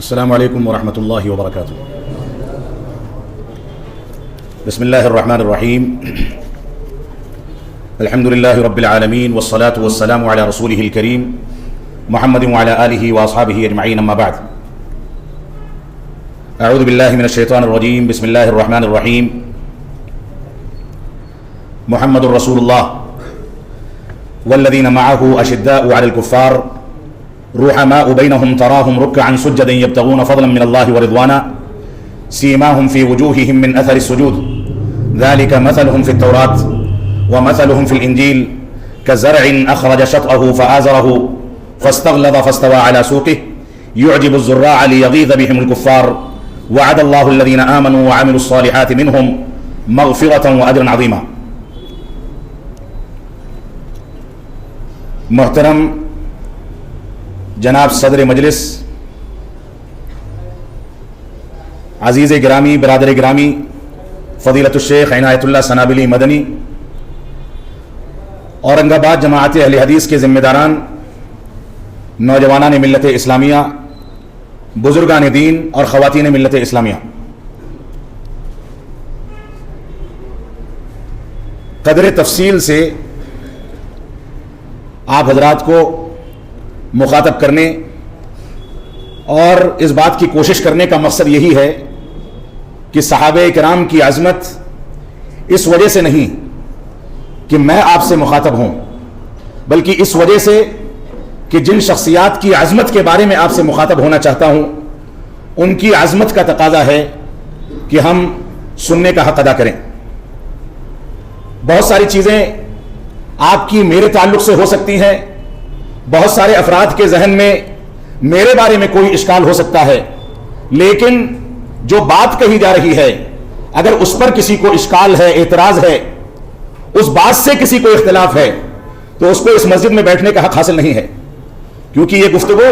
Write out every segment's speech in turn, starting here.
السلام علیکم ورحمۃ اللہ وبرکاتہ۔ بسم اللہ الرحمن الرحیم، الحمد للہ رب العالمین والصلاة والسلام علی رسولہ الکریم محمد وعلی آلہ واصحابہ اجمعین، اما بعد۔ اعوذ باللہ من الشیطان الرجیم، بسم اللہ الرحمن الرحیم۔ محمد رسول اللہ والذین معہ اشداء علی الکفار رحماء بینہم تراہم رکعا سجدا یبتغون فضلا من اللہ ورضوانا سیماہم فی وجوہہم من اثر السجود ذلک مثلہم فی التوراۃ ومثلہم فی الانجیل کزرع اخرج شطأہ فآزرہ فاستغلظ فاستوى على سوقه يعجب الزراع ليغيظ بهم الكفار وعد الله الذين آمنوا وعملوا الصالحات منهم مغفرة وأجرا عظيما۔ محترم جناب صدر مجلس، عزیز گرامی، برادر گرامی، فضیلت الشیخ عنایت اللہ سنابلی مدنی، اورنگ آباد جماعت اہل حدیث کے ذمہ داران، نوجوانان ملت اسلامیہ، بزرگان دین اور خواتین ملت اسلامیہ، قدر تفصیل سے آپ حضرات کو مخاطب کرنے اور اس بات کی کوشش کرنے کا مقصد یہی ہے کہ صحابہ کرام کی عظمت اس وجہ سے نہیں کہ میں آپ سے مخاطب ہوں، بلکہ اس وجہ سے کہ جن شخصیات کی عظمت کے بارے میں آپ سے مخاطب ہونا چاہتا ہوں ان کی عظمت کا تقاضا ہے کہ ہم سننے کا حق ادا کریں۔ بہت ساری چیزیں آپ کی میرے تعلق سے ہو سکتی ہیں، بہت سارے افراد کے ذہن میں میرے بارے میں کوئی اشکال ہو سکتا ہے، لیکن جو بات کہی جا رہی ہے اگر اس پر کسی کو اشکال ہے، اعتراض ہے، اس بات سے کسی کو اختلاف ہے تو اس کو اس مسجد میں بیٹھنے کا حق حاصل نہیں ہے، کیونکہ یہ گفتگو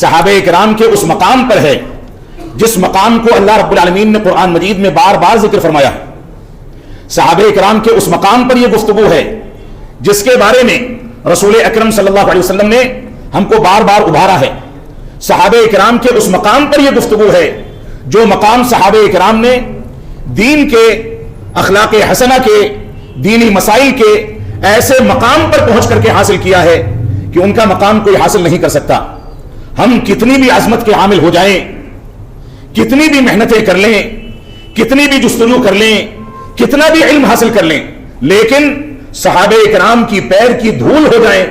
صحابہ کرام کے اس مقام پر ہے جس مقام کو اللہ رب العالمین نے قرآن مجید میں بار بار ذکر فرمایا ہے۔ صحابہ کرام کے اس مقام پر یہ گفتگو ہے جس کے بارے میں رسول اکرم صلی اللہ علیہ وسلم نے ہم کو بار بار ابھارا ہے۔ صحابہ کرام کے اس مقام پر یہ گفتگو ہے جو مقام صحابہ کرام نے دین کے، اخلاق حسنہ کے، دینی مسائل کے ایسے مقام پر پہنچ کر کے حاصل کیا ہے کہ ان کا مقام کوئی حاصل نہیں کر سکتا۔ ہم کتنی بھی عظمت کے حامل ہو جائیں، کتنی بھی محنتیں کر لیں، کتنی بھی جستجو کر لیں، کتنا بھی علم حاصل کر لیں، لیکن صحابہ کرام کی پیر کی دھول ہو جائیں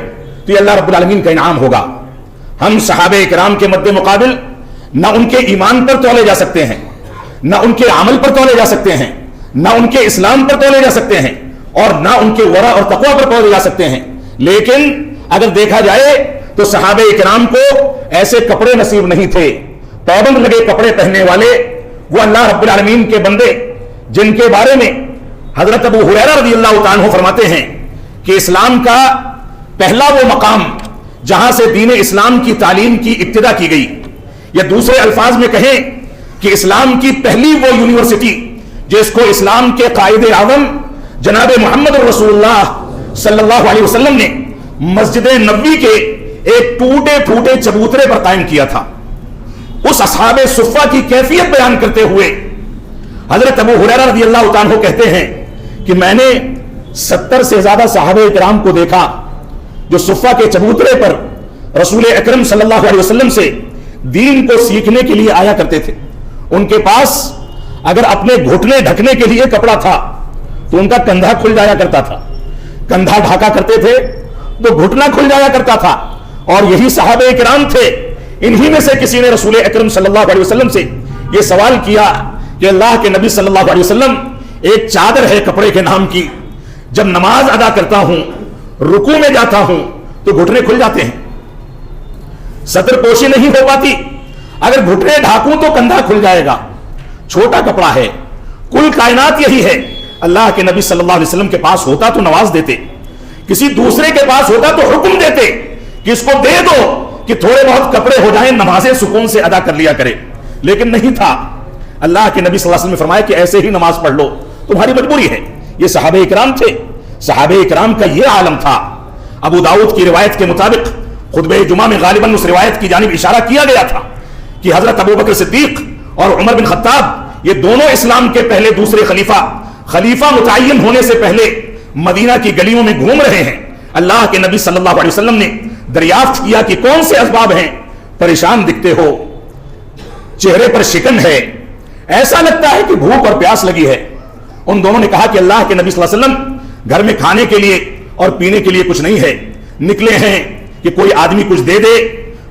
تو یہ اللہ رب العالمین کا انعام ہوگا۔ ہم صحابہ کرام کے مد مقابل نہ ان کے ایمان پر تولے جا سکتے ہیں، نہ ان کے عمل پر تولے جا سکتے ہیں، نہ ان کے اسلام پر تولے جا سکتے ہیں، اور نہ ان کے ورع اور تقوی پر تولے جا سکتے ہیں، لیکن اگر دیکھا جائے تو صحابہ کرام کو ایسے کپڑے نصیب نہیں تھے، پابند لگے کپڑے پہننے والے وہ اللہ رب العالمین کے بندے جن کے بارے میں حضرت ابو ہریرہ رضی اللہ تعالیٰ عنہ فرماتے ہیں کہ اسلام کا پہلا وہ مقام جہاں سے دین اسلام کی تعلیم کی ابتدا کی گئی، یا دوسرے الفاظ میں کہیں کہ اسلام کی پہلی وہ یونیورسٹی جس کو اسلام کے قائد اعظم جناب محمد رسول اللہ صلی اللہ علیہ وسلم نے مسجد نبوی کے ایک ٹوٹے پھوٹے چبوترے پر قائم کیا تھا، اس اصحاب صفہ کی کیفیت بیان کرتے ہوئے حضرت ابو ہریرہ رضی اللہ تعالیٰ عنہ کہتے ہیں کہ میں نے 70 سے زیادہ صحابہ کرام کو دیکھا جو صفہ کے چبوترے پر رسول اکرم صلی اللہ علیہ وسلم سے دین کو سیکھنے کے لیے آیا کرتے تھے۔ ان کے پاس اگر اپنے گھٹنے ڈھکنے کے لیے کپڑا تھا تو ان کا کندھا کھل جایا کرتا تھا، کندھا ڈھاکا کرتے تھے تو گھٹنا کھل جایا کرتا تھا، اور یہی صحابہ کرام تھے۔ انہی میں سے کسی نے رسول اکرم صلی اللہ علیہ وسلم سے یہ سوال کیا کہ اللہ کے نبی صلی اللہ علیہ وسلم، ایک چادر ہے کپڑے کے نام کی، جب نماز ادا کرتا ہوں، رکوع میں جاتا ہوں تو گھٹنے کھل جاتے ہیں، سطر پوشی نہیں ہو پاتی، اگر گھٹنے ڈھاکوں تو کندھا کھل جائے گا، چھوٹا کپڑا ہے۔ کل کائنات یہی ہے، اللہ کے نبی صلی اللہ علیہ وسلم کے پاس ہوتا تو نواز دیتے، کسی دوسرے کے پاس ہوتا تو حکم دیتے کہ اس کو دے دو کہ تھوڑے بہت کپڑے ہو جائیں، نمازیں سکون سے ادا کر لیا کرے، لیکن نہیں تھا۔ اللہ کے نبی صلی اللہ علیہ وسلم نے فرمایا کہ ایسے ہی نماز پڑھ لو، تمہاری مجبوری ہے۔ یہ صحابہ کرام تھے، صحابہ کرام کا یہ عالم تھا۔ ابو داؤد کی روایت کے مطابق خطبہ جمعہ میں غالباً اس روایت کی جانب اشارہ کیا گیا تھا کہ حضرت ابو بکر صدیق اور عمر بن خطاب یہ دونوں اسلام کے پہلے دوسرے خلیفہ متعین ہونے سے پہلے مدینہ کی گلیوں میں گھوم رہے ہیں. اللہ کے نبی صلی اللہ علیہ وسلم نے دریافت کیا کہ کون سے اسباب ہیں؟ پریشان دکھتے ہو، چہرے پر شکن ہے، ایسا لگتا ہے کہ بھوک اور پیاس لگی ہے. ان دونوں نے کہا کہ اللہ کے نبی صلی اللہ علیہ وسلم گھر میں کھانے کے لیے اور پینے کے لیے کچھ نہیں ہے، نکلے ہیں کہ کوئی آدمی کچھ دے دے،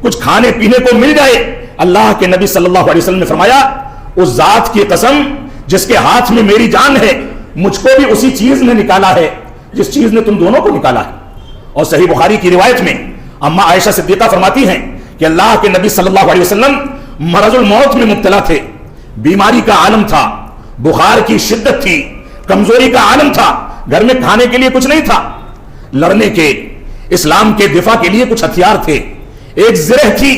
کچھ کھانے پینے کو مل جائے. اللہ کے نبی صلی اللہ علیہ وسلم نے فرمایا اس ذات کی قسم جس کے ہاتھ میں میری جان ہے، مجھ کو بھی اسی چیز نے نکالا ہے جس چیز نے تم دونوں کو نکالا ہے. اور صحیح بخاری کی روایت میں اما عائشہ صدیقہ فرماتی ہیں کہ اللہ کے نبی صلی اللہ علیہ وسلم مرض الموت میں مبتلا تھے، بیماری کا عالم تھا، بخار کی شدت تھی، کمزوری کا عالم تھا، گھر میں کھانے کے لیے کچھ نہیں تھا، لڑنے کے، اسلام کے دفاع کے لیے کچھ ہتھیار تھے. ایک زرہ تھی،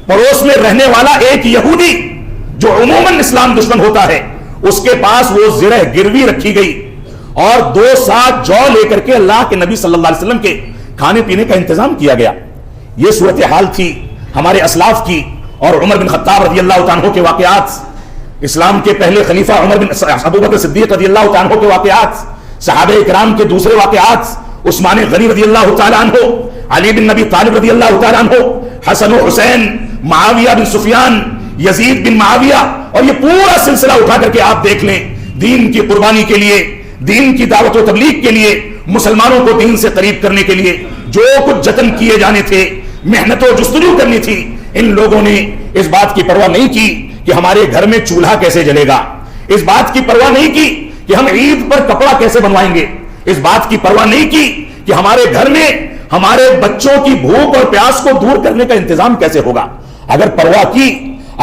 پڑوس میں رہنے والا ایک یہودی جو عموماً اسلام دشمن ہوتا ہے، اس کے پاس وہ زرہ گروی رکھی گئی اور 2 ساعت جو لے کر کے اللہ کے نبی صلی اللہ علیہ وسلم کے کھانے پینے کا انتظام کیا گیا. یہ صورتحال تھی ہمارے اسلاف کی. اور عمر بن خطاب رضی اللہ عنہ کے واقعات، اسلام کے پہلے خلیفہ ابو بکر صدیق رضی اللہ عنہ کے واقعات، صحابہ کرام کے دوسرے واقعات، عثمان غنی رضی اللہ تعالیٰ عنہ، علی بن نبی طالب رضی اللہ تعالیٰ عنہ، حسن و حسین، معاویہ بن سفیان، یزید بن معاویہ، اور یہ پورا سلسلہ اٹھا کر کے آپ دیکھ لیں. دین کی قربانی کے لیے، دین کی دعوت و تبلیغ کے لیے، مسلمانوں کو دین سے قریب کرنے کے لیے جو کچھ جتن کیے جانے تھے، محنت و جستجو کرنی تھی، ان لوگوں نے اس بات کی پرواہ نہیں کی کہ ہمارے گھر میں چولہا کیسے جلے گا، اس بات کی پرواہ نہیں کی کہ ہم عید پر کپڑا کیسے بنوائیں گے، اس بات کی پرواہ نہیں کی کہ ہمارے گھر میں ہمارے بچوں کی بھوک اور پیاس کو دور کرنے کا انتظام کیسے ہوگا. اگر پرواہ کی،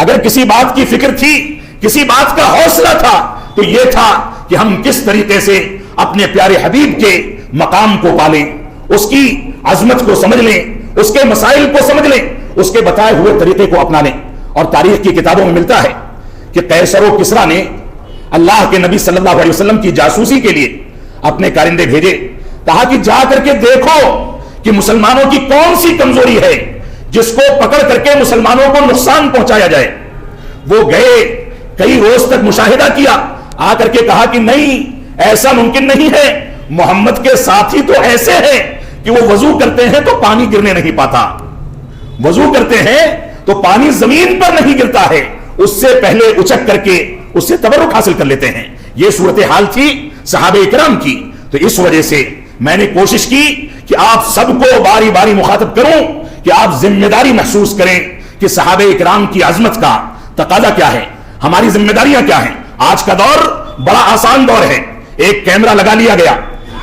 اگر کسی بات کی فکر تھی، کسی بات کا حوصلہ تھا، تو یہ تھا کہ ہم کس طریقے سے اپنے پیارے حبیب کے مقام کو پالیں، اس کی عظمت کو سمجھ لیں، اس کے مسائل کو سمجھ لیں، اس کے بتائے ہوئے طریقے کو اپنا لیں. اور تاریخ کی کتابوں میں ملتا ہے کہ قیصر و کسریٰ نے اللہ کے نبی صلی اللہ علیہ وسلم کی جاسوسی کے لیے اپنے کارندے بھیجے، کہا کہ جا کر کے دیکھو کہ مسلمانوں کی کون سی کمزوری ہے جس کو پکڑ کر کے مسلمانوں کو نقصان پہنچایا جائے. وہ گئے، کئی روز تک مشاہدہ کیا، آ کر کے کہا کہ نہیں، ایسا ممکن نہیں ہے، محمد کے ساتھی تو ایسے ہیں کہ وہ وضو کرتے ہیں تو پانی گرنے نہیں پاتا، وضو کرتے ہیں تو پانی زمین پر نہیں گرتا ہے، اس سے پہلے اچک کر کے اس سے تبرک حاصل کر لیتے ہیں. یہ صورتحال تھی صحابہ کرام کی. تو اس وجہ سے میں نے کوشش کی کہ آپ سب کو باری باری مخاطب کروں کہ آپ ذمہ داری محسوس کریں کہ صحابہ کرام کی عظمت کا تقاضا کیا ہے، ہماری ذمہ داریاں کیا ہیں. آج کا دور بڑا آسان دور ہے، ایک کیمرہ لگا لیا گیا،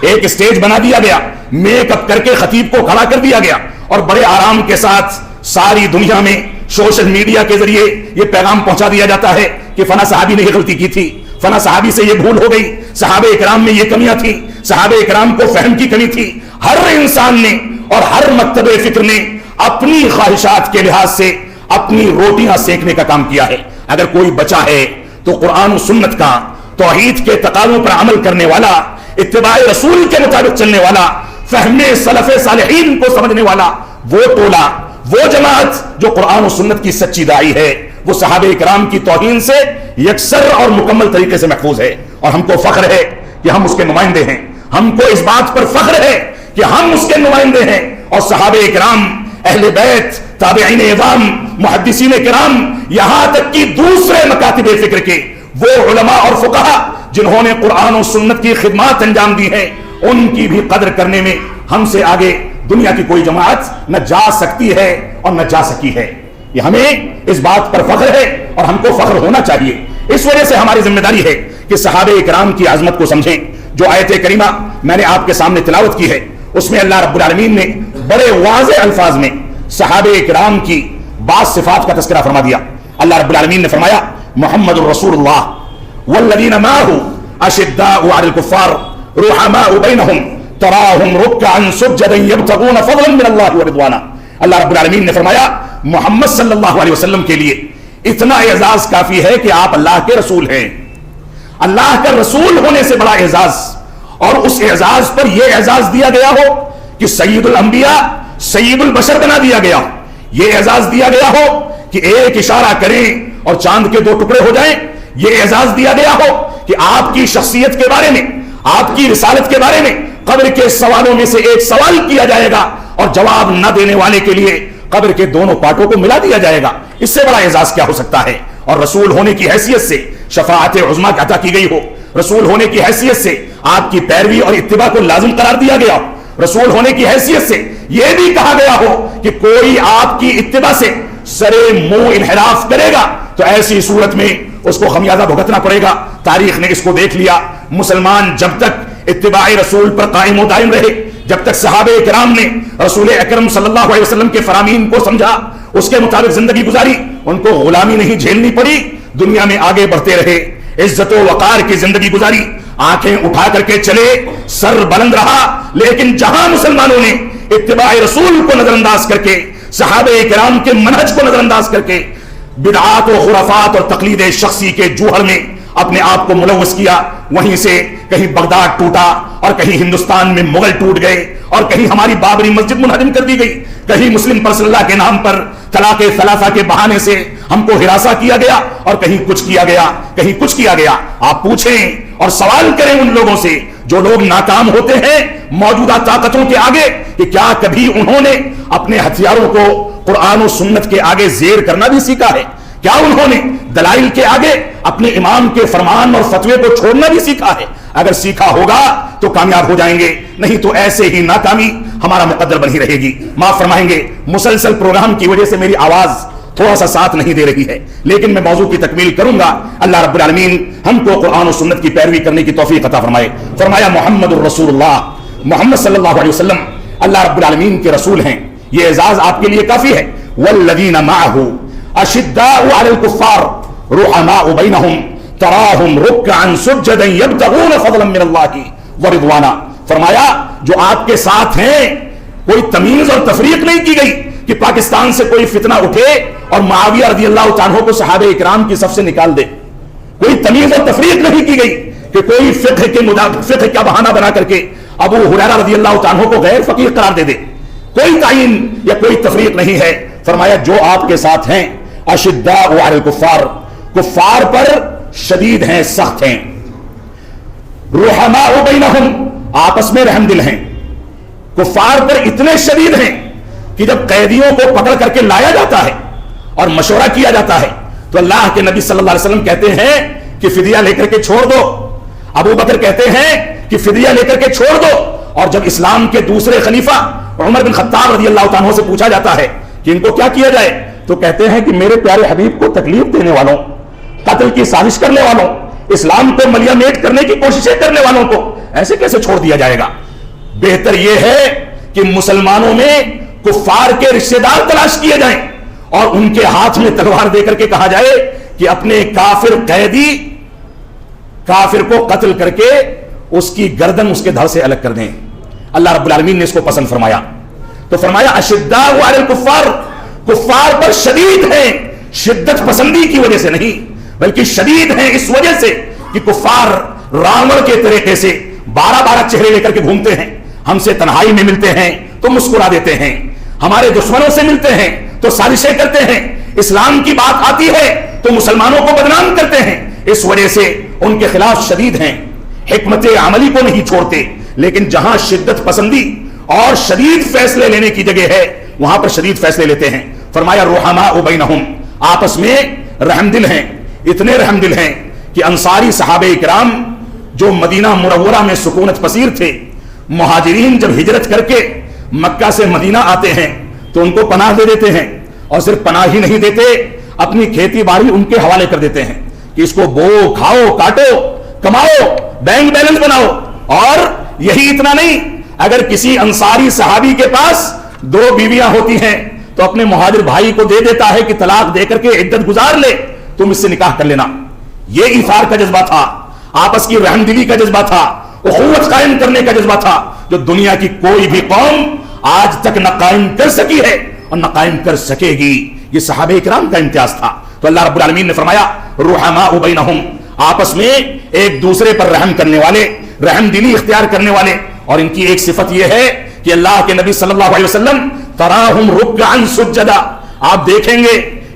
ایک اسٹیج بنا دیا گیا، میک اپ کر کے خطیب کو کھڑا کر دیا گیا، اور بڑے آرام کے ساتھ ساری دنیا میں سوشل میڈیا کے ذریعے یہ پیغام پہنچا دیا جاتا ہے کہ فلاں صحابی نے یہ غلطی کی تھی، فلاں صحابی سے یہ بھول ہو گئی، صحابہ کرام میں یہ کمیاں تھی، صحابہ کرام کو فہم کی کمی تھی. ہر انسان نے اور ہر مکتب فکر نے اپنی خواہشات کے لحاظ سے اپنی روٹیاں سینکنے کا کام کیا ہے. اگر کوئی بچا ہے تو قرآن و سنت کا، توحید کے تقاضوں پر عمل کرنے والا، اتباع رسول کے مطابق چلنے والا، فہم سلف صالحین کو سمجھنے والا وہ ٹولہ، وہ جماعت جو قرآن و سنت کی سچی داعی ہے، وہ صحابہ کرام کی توہین سے یکسر اور مکمل طریقے سے محفوظ ہے. اور ہم کو فخر ہے کہ ہم اس کے نمائندے ہیں، ہم کو اس بات پر فخر ہے کہ ہم اس کے نمائندے ہیں. اور صحابہ کرام، اہل بیت، تابعین اعظام، محدثین کرام، یہاں تک کہ دوسرے مکاتب فکر کے وہ علماء اور فقہا جنہوں نے قرآن و سنت کی خدمات انجام دی ہیں، ان کی بھی قدر کرنے میں ہم سے آگے دنیا کی کوئی جماعت نہ جا سکتی ہے اور نہ جا سکی ہے. یہ ہمیں اس بات پر فخر ہے اور ہم کو فخر ہونا چاہیے. اس وجہ سے ہماری ذمہ داری ہے کہ صحابہ کرام کی عظمت کو سمجھیں. جو آیت کریمہ میں نے آپ کے سامنے تلاوت کی ہے، اس میں اللہ رب العالمین نے بڑے واضح الفاظ میں صحابہ کرام کی بعض صفات کا تذکرہ فرما دیا. اللہ رب العالمین نے فرمایا محمد الرسول اللہ والذین معہ اشداء علی الکفار رحماء بینہم تراہم رکعا سجدا یبتغون فضلا من اللہ ورضوانا. اللہ رب العالمین نے فرمایا محمد صلی اللہ علیہ وسلم کے لیے اتنا اعزاز کافی ہے کہ آپ اللہ کے رسول ہیں. اللہ کا رسول ہونے سے بڑا اعزاز، اور اس اعزاز پر یہ اعزاز دیا گیا ہو کہ سید الانبیاء، سید البشر بنا دیا گیا. یہ اعزاز دیا گیا ہو کہ ایک اشارہ کریں اور چاند کے 2 ٹکڑے ہو جائیں، یہ اعزاز دیا گیا ہو کہ آپ کی شخصیت کے بارے میں، آپ کی رسالت کے بارے میں قبر کے سوالوں میں سے ایک سوال کیا جائے گا اور جواب نہ دینے والے کے لیے قبر کے دونوں پارٹوں کو ملا دیا جائے گا، اس سے بڑا اعزاز کیا ہو سکتا ہے؟ اور رسول ہونے کی حیثیت سے شفاعت عظمیٰ عطا کی گئی ہو، رسول ہونے کی حیثیت سے آپ کی پیروی اور اتباع کو لازم قرار دیا گیا ہو، رسول ہونے کی حیثیت سے یہ بھی کہا گیا ہو کہ کوئی آپ کی اتباع سے سرے منہ انحراف کرے گا تو ایسی صورت میں اس کو خمیازہ بھگتنا پڑے گا۔ تاریخ نے اس کو دیکھ لیا۔ مسلمان جب تک اتباع رسول پر قائم و دائم رہے، جب تک صحابہ کرام نے رسول اکرم صلی اللہ علیہ وسلم کے فرامین کو سمجھا، اس کے مطابق زندگی گزاری، ان کو غلامی نہیں جھیلنی پڑی، دنیا میں آگے بڑھتے رہے، عزت و وقار کی زندگی گزاری، آنکھیں اٹھا کر کے چلے، سر بلند رہا۔ لیکن جہاں مسلمانوں نے اتباع رسول کو نظر انداز کر کے، صحابہ کرام کے منہج کو نظر انداز کر کے بدعات و خرافات اور تقلید شخصی کے جوہر میں اپنے آپ کو ملوث کیا، وہیں سے کہیں بغداد ٹوٹا اور کہیں ہندوستان میں مغل ٹوٹ گئے اور کہیں ہماری بابری مسجد منہدم کر دی گئی، کہیں مسلم پرسنل لا کے نام پر طلاق ثلاثہ کے بہانے سے ہم کو ہراساں کیا گیا اور کہیں کچھ کیا گیا، کہیں کچھ کیا گیا۔ آپ پوچھیں اور سوال کریں ان لوگوں سے جو لوگ ناکام ہوتے ہیں موجودہ طاقتوں کے آگے کہ کیا کبھی انہوں نے اپنے ہتھیاروں کو قرآن و سنت کے آگے زیر کرنا بھی سیکھا ہے؟ کیا انہوں نے دلائل کے آگے اپنے امام کے فرمان اور فتوے کو چھوڑنا بھی سیکھا ہے؟ اگر سیکھا ہوگا تو کامیاب ہو جائیں گے، نہیں تو ایسے ہی ناکامی ہمارا مقدر بنی رہے گی۔ معاف فرمائیں گے، مسلسل پروگرام کی وجہ سے میری آواز تھوڑا سا ساتھ نہیں دے رہی ہے، لیکن میں موضوع کی تکمیل کروں گا۔ اللہ رب العالمین ہم کو قرآن و سنت کی پیروی کرنے کی توفیق عطا فرمائے۔ فرمایا محمد الرسول اللہ، محمد صلی اللہ علیہ وسلم اللہ رب العالمین کے رسول ہیں، یہ اعزاز آپ کے لیے کافی ہے۔ والذین معہ اشداء علی الکفار رحماء بینہم تراہم رکعا سجدا یبتغون فضلا من اللہ ورضوانا۔ فرمایا جو آپ کے ساتھ ہیں، کوئی تمیز اور تفریق نہیں کی گئی کہ پاکستان سے کوئی فتنہ اٹھے اور معاویہ رضی اللہ عنہ کو صحابہ اکرام کی صف سے نکال دے، کوئی تمیز اور تفریق نہیں کی گئی کہ کوئی فقہ کا بہانہ بنا کر کے ابو ہریرہ رضی اللہ عنہ کو غیر فقیہ قرار دے دے، کوئی تعین یا کوئی تفریق نہیں ہے۔ فرمایا جو آپ کے ساتھ ہیں اشداء علی الکفار، کفار پر شدید ہیں، سخت ہیں، رحماء بینہم آپس میں رحم دل ہیں، کفار پر اتنے شدید ہیں کہ جب قیدیوں کو پکڑ کر کے لایا جاتا ہے اور مشورہ کیا جاتا ہے تو اللہ کے نبی صلی اللہ علیہ وسلم کہتے ہیں کہ فدیہ لے کر کے چھوڑ دو، ابو بکر کہتے ہیں کہ فدیہ لے کر کے چھوڑ دو، اور جب اسلام کے دوسرے خلیفہ عمر بن خطاب رضی اللہ عنہ سے پوچھا جاتا ہے کہ ان کو کیا کیا جائے تو کہتے ہیں کہ میرے پیارے حبیب کو تکلیف دینے والوں، قتل کی سازش کرنے والوں، اسلام کو ملیا میٹ کرنے کی کوششیں کرنے والوں کو ایسے کیسے چھوڑ دیا جائے گا؟ بہتر یہ ہے کہ مسلمانوں میں کفار کے رشتہ دار تلاش کیے جائیں اور ان کے ہاتھ میں تلوار دے کر کے کہا جائے کہ اپنے کافر قیدی کافر کو قتل کر کے اس کی گردن اس کے دھڑ سے الگ کر دیں۔ اللہ رب العالمین نے اس کو پسند فرمایا، تو فرمایا اشداء علی الکفار، کفار پر شدید ہیں، شدت پسندی کی وجہ سے نہیں بلکہ شدید ہیں اس وجہ سے کہ کفار راون کے طریقے سے 12 چہرے لے کر کے گھومتے ہیں، ہم سے تنہائی میں ملتے ہیں تو مسکرا دیتے ہیں، ہمارے دشمنوں سے ملتے ہیں تو سازشیں کرتے ہیں، اسلام کی بات آتی ہے تو مسلمانوں کو بدنام کرتے ہیں، اس وجہ سے ان کے خلاف شدید ہیں، حکمت عملی کو نہیں چھوڑتے۔ لیکن جہاں شدت پسندی اور شدید فیصلے لینے کی جگہ ہے وہاں پر شدید فیصلے لیتے ہیں۔ فرمایا رحماء بینہم، آپس میں رحم دل ہیں، اتنے رحم دل ہیں کہ انصاری صحابہ اکرام جو مدینہ منورہ میں سکونت پذیر تھے، مہاجرین جب ہجرت کر کے مکہ سے مدینہ آتے ہیں تو ان کو پناہ دے دیتے ہیں، اور صرف پناہ ہی نہیں دیتے، اپنی کھیتی باڑی ان کے حوالے کر دیتے ہیں کہ اس کو بو، کھاؤ، کاٹو، کماؤ، بینک بیلنس بناؤ۔ اور یہی اتنا نہیں، اگر کسی انصاری صحابی کے پاس 2 بیویاں ہوتی ہیں تو اپنے مہاجر بھائی کو دے دیتا ہے کہ طلاق دے کر کے عدت گزار لے، تم اس سے نکاح کر لینا۔ یہ ایثار کا جذبہ تھا، آپس کی رحم دلی کا جذبہ تھا، اخوت قائم کرنے کا جذبہ تھا، جو دنیا کی کوئی بھی قوم آج تک نہ قائم کر سکی ہے اور نہ قائم کر سکے گی۔ یہ صحابہ کرام کا امتیاز تھا۔ تو اللہ رب العالمین نے فرمایا رحماء بینہم، آپس میں ایک دوسرے پر رحم کرنے والے، رحم دلی اختیار کرنے والے، اور ان کی ایک صفت یہ ہے کہ اللہ کے نبی صلی اللہ علیہ وسلم تراہم رکعا سجدا، آپ دیکھیں گے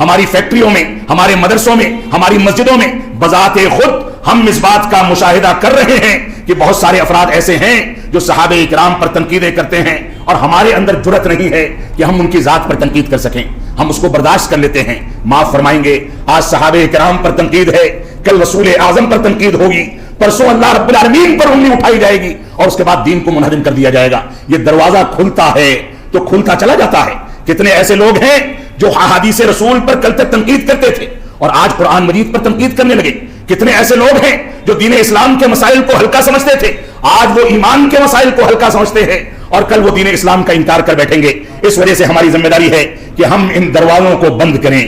ہماری فیکٹریوں میں، ہمارے مدرسوں میں، ہماری مسجدوں میں بذات خود ہم اس بات کا مشاہدہ کر رہے ہیں کہ بہت سارے افراد ایسے ہیں جو صحابہ کرام پر تنقیدیں کرتے ہیں، اور ہمارے اندر جرأت نہیں ہے کہ ہم ان کی ذات پر تنقید کر سکیں، ہم اس کو برداشت کر لیتے ہیں۔ معاف فرمائیں گے، آج صحابہ کرام پر تنقید ہے، کل رسول اعظم پر تنقید ہوگی، پرسوں اللہ رب العالمین پر انگلی اٹھائی جائے گی، اور اس کے بعد دین کو منہدم کر دیا جائے گا۔ یہ دروازہ کھلتا ہے تو کھلتا چلا جاتا ہے۔ کتنے ایسے لوگ ہیں جو احادیث رسول پر کل تک تنقید کرتے تھے اور آج قرآن مجید پر تنقید کرنے لگے۔ کتنے ایسے لوگ ہیں جو دین اسلام کے مسائل کو ہلکا سمجھتے تھے، آج وہ ایمان کے مسائل کو ہلکا سمجھتے ہیں، اور کل وہ دین اسلام کا انکار کر بیٹھیں گے۔ اس وجہ سے ہماری ذمہ داری ہے کہ ہم ان دروازوں کو بند کریں،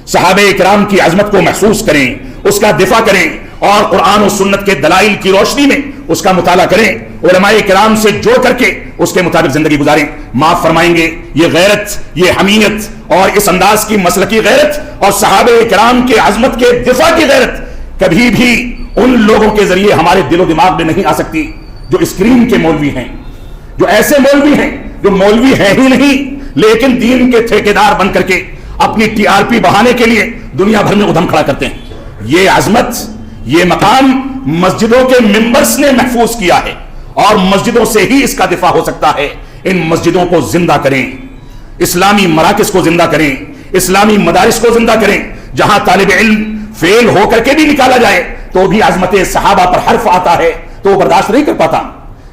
صحابہ کرام کی عظمت کو محسوس کریں، اس کا دفاع کریں، اور قرآن و سنت کے دلائل کی روشنی میں اس کا مطالعہ کریں، علماء کرام سے جوڑ کر کے اس کے مطابق زندگی گزاریں۔ معاف فرمائیں گے، یہ غیرت، یہ حمیت اور اس انداز کی مسلکی غیرت اور صحابہ کرام کے عظمت کے دفاع کی غیرت کبھی بھی ان لوگوں کے ذریعے ہمارے دل و دماغ میں نہیں آ سکتی جو اسکرین کے مولوی ہیں، جو ایسے مولوی ہیں جو مولوی ہیں ہی نہیں لیکن دین کے ٹھیکیدار بن کر کے اپنی ٹی آر پی بڑھانے کے لیے دنیا بھر میں ادھم کھڑا کرتے ہیں۔ یہ عظمت، یہ مقام مسجدوں کے ممبرز نے محفوظ کیا ہے، اور مسجدوں سے ہی اس کا دفاع ہو سکتا ہے۔ ان مسجدوں کو زندہ کریں، اسلامی مراکز کو زندہ کریں، اسلامی مدارس کو زندہ کریں، جہاں طالب علم فیل ہو کر کے بھی نکالا جائے تو بھی عظمت صحابہ پر حرف آتا ہے تو وہ برداشت نہیں کر پاتا۔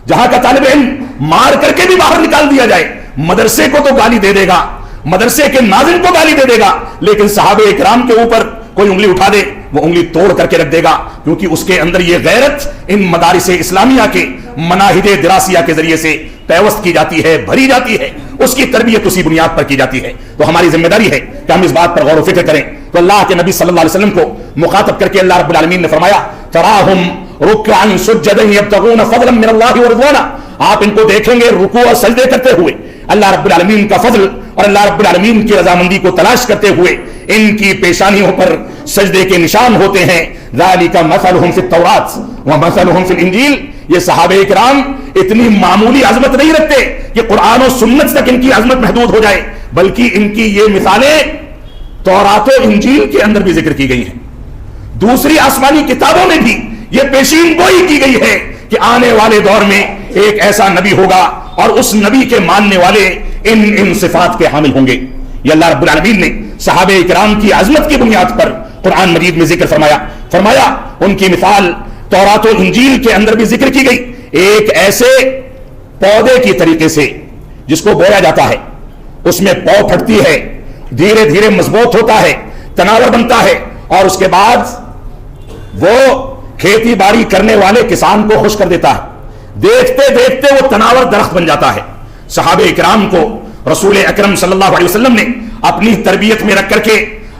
جہاں کا طالب علم مار کر کے بھی باہر نکال دیا جائے، مدرسے کو تو گالی دے دے گا، مدرسے کے ناظم کو گالی دے دے گا، لیکن صحابہ کرام کے اوپر کوئی انگلی اٹھا دے وہ انگلی توڑ کر کے رکھ دے گا، کیونکہ اس کے اندر یہ غیرت ان مدارس اسلامیہ کے مناہج دراسیہ کے ذریعے سے پیوست کی جاتی ہے، بھری جاتی ہے، اس کی تربیت اسی بنیاد پر کی جاتی ہے۔ تو ہماری ذمہ داری ہے کہ ہم اس بات پر غور و فکر کریں۔ تو اللہ کے نبی صلی اللہ علیہ وسلم کو مخاطب کر کے اللہ رب العالمین نے فرمایا تراہم رکعا سجدا یبتغون فضلا من اللہ ورضوانا، آپ ان کو دیکھیں گے رکوع اور سجدے کرتے ہوئے اللہ رب العالمین کا فضل اور اللہ رب العالمین کی رضامندی کو تلاش کرتے ہوئے، ان کی پیشانیوں پر سجدے کے نشان ہوتے ہیں۔ ذالک مثلہم فی التوراۃ ومثلہم فی الانجیل، یہ صحابہ کرام اتنی معمولی عظمت نہیں رکھتے کہ قرآن و سنت تک ان کی عظمت محدود ہو جائے، بلکہ ان کی یہ مثالیں تورات و انجیل کے اندر بھی ذکر کی گئی ہیں، دوسری آسمانی کتابوں میں بھی یہ پیشین گوئی کی گئی ہے کہ آنے والے دور میں ایک ایسا نبی ہوگا اور اس نبی کے ماننے والے ان صفات کے حامل ہوں گے۔ یہ اللہ رب العالمین نے صحابہ کرام کی عظمت کی بنیاد پر قرآن مجید میں ذکر فرمایا ان کی مثال تورات و انجیل کے اندر بھی ذکر کی گئی، ایک ایسے پودے کی طریقے سے جس کو بویا جاتا ہے، اس میں پو پھٹتی ہے، دھیرے دھیرے مضبوط ہوتا ہے، تناور بنتا ہے، اور اس کے بعد وہ کھیتی باڑی کرنے والے کسان کو خوش کر دیتا ہے، دیکھتے دیکھتے وہ تناور درخت بن جاتا ہے۔ صحابہ کرام کو رسول اکرم صلی اللہ علیہ وسلم نے اپنی تربیت میں رکھ کر کے،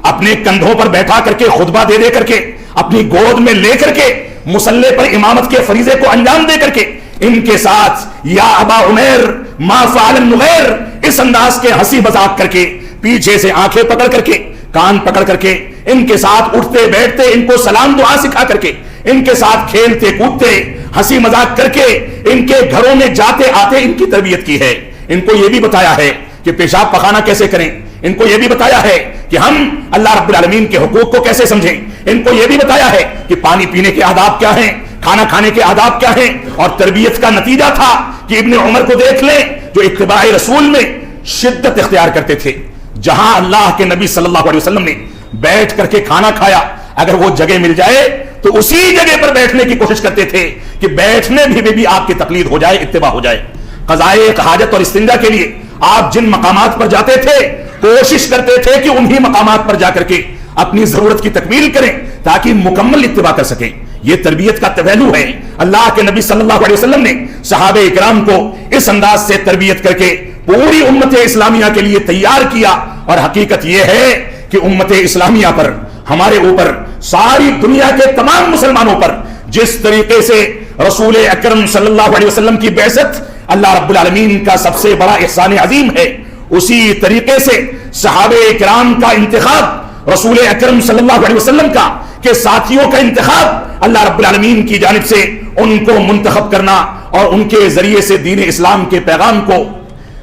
اپنے کندھوں پر بیٹھا کر کے، خطبہ دے کر کے، اپنی گود میں لے کر کے، مصلی پر امامت کے فریضے کو انجام دے کر کے، ان کے ساتھ یا ابا عمیر ما فعل النغیر اس انداز کے ہنسی مذاق کر کے، پیچھے سے آنکھیں پکڑ کر کے، کان پکڑ کر کے، ان کے ساتھ اٹھتے بیٹھتے، ان کو سلام دعا سکھا کر کے، ان کے ساتھ کھیلتے کودتے، ہنسی مذاق کر کے، ان کے گھروں میں جاتے آتے ان کی تربیت کی ہے۔ ان کو یہ بھی بتایا ہے کہ پیشاب پخانہ کیسے کریں، ان کو یہ بھی بتایا ہے کہ ہم اللہ رب العالمین کے حقوق کو کیسے سمجھیں، ان کو یہ بھی بتایا ہے کہ پانی پینے کے آداب کیا ہیں، کھانا کھانے کے آداب کیا ہیں، اور تربیت کا نتیجہ تھا کہ ابن عمر کو دیکھ لیں جو اتباع رسول میں شدت اختیار کرتے تھے، جہاں اللہ کے نبی صلی اللہ علیہ وسلم نے بیٹھ کر کے کھانا کھایا، اگر وہ جگہ مل جائے تو اسی جگہ پر بیٹھنے کی کوشش کرتے تھے کہ بیٹھنے بھی آپ کی تقلید ہو جائے، اتباع ہو جائے۔ قضائے حاجت اور استنجا کے لیے آپ جن مقامات پر جاتے تھے کوشش کرتے تھے کہ انہی مقامات پر جا کر کے اپنی ضرورت کی تکمیل کریں تاکہ مکمل اتباع کر سکیں۔ یہ تربیت کا پہلو ہے۔ اللہ کے نبی صلی اللہ علیہ وسلم نے صحابہ کرام کو اس انداز سے تربیت کر کے پوری امت اسلامیہ کے لیے تیار کیا، اور حقیقت یہ ہے کہ امت اسلامیہ پر، ہمارے اوپر، ساری دنیا کے تمام مسلمانوں پر جس طریقے سے رسول اکرم صلی اللہ علیہ وسلم کی بعثت اللہ رب العالمین کا سب سے بڑا احسان عظیم ہے، اسی طریقے سے صحابہ کرام کا انتخاب رسول اکرم صلی اللہ علیہ وسلم کا کہ ساتھیوں کا انتخاب اللہ رب العالمین کی جانب سے ان کو منتخب کرنا اور ان کے ذریعے سے دین اسلام کے پیغام کو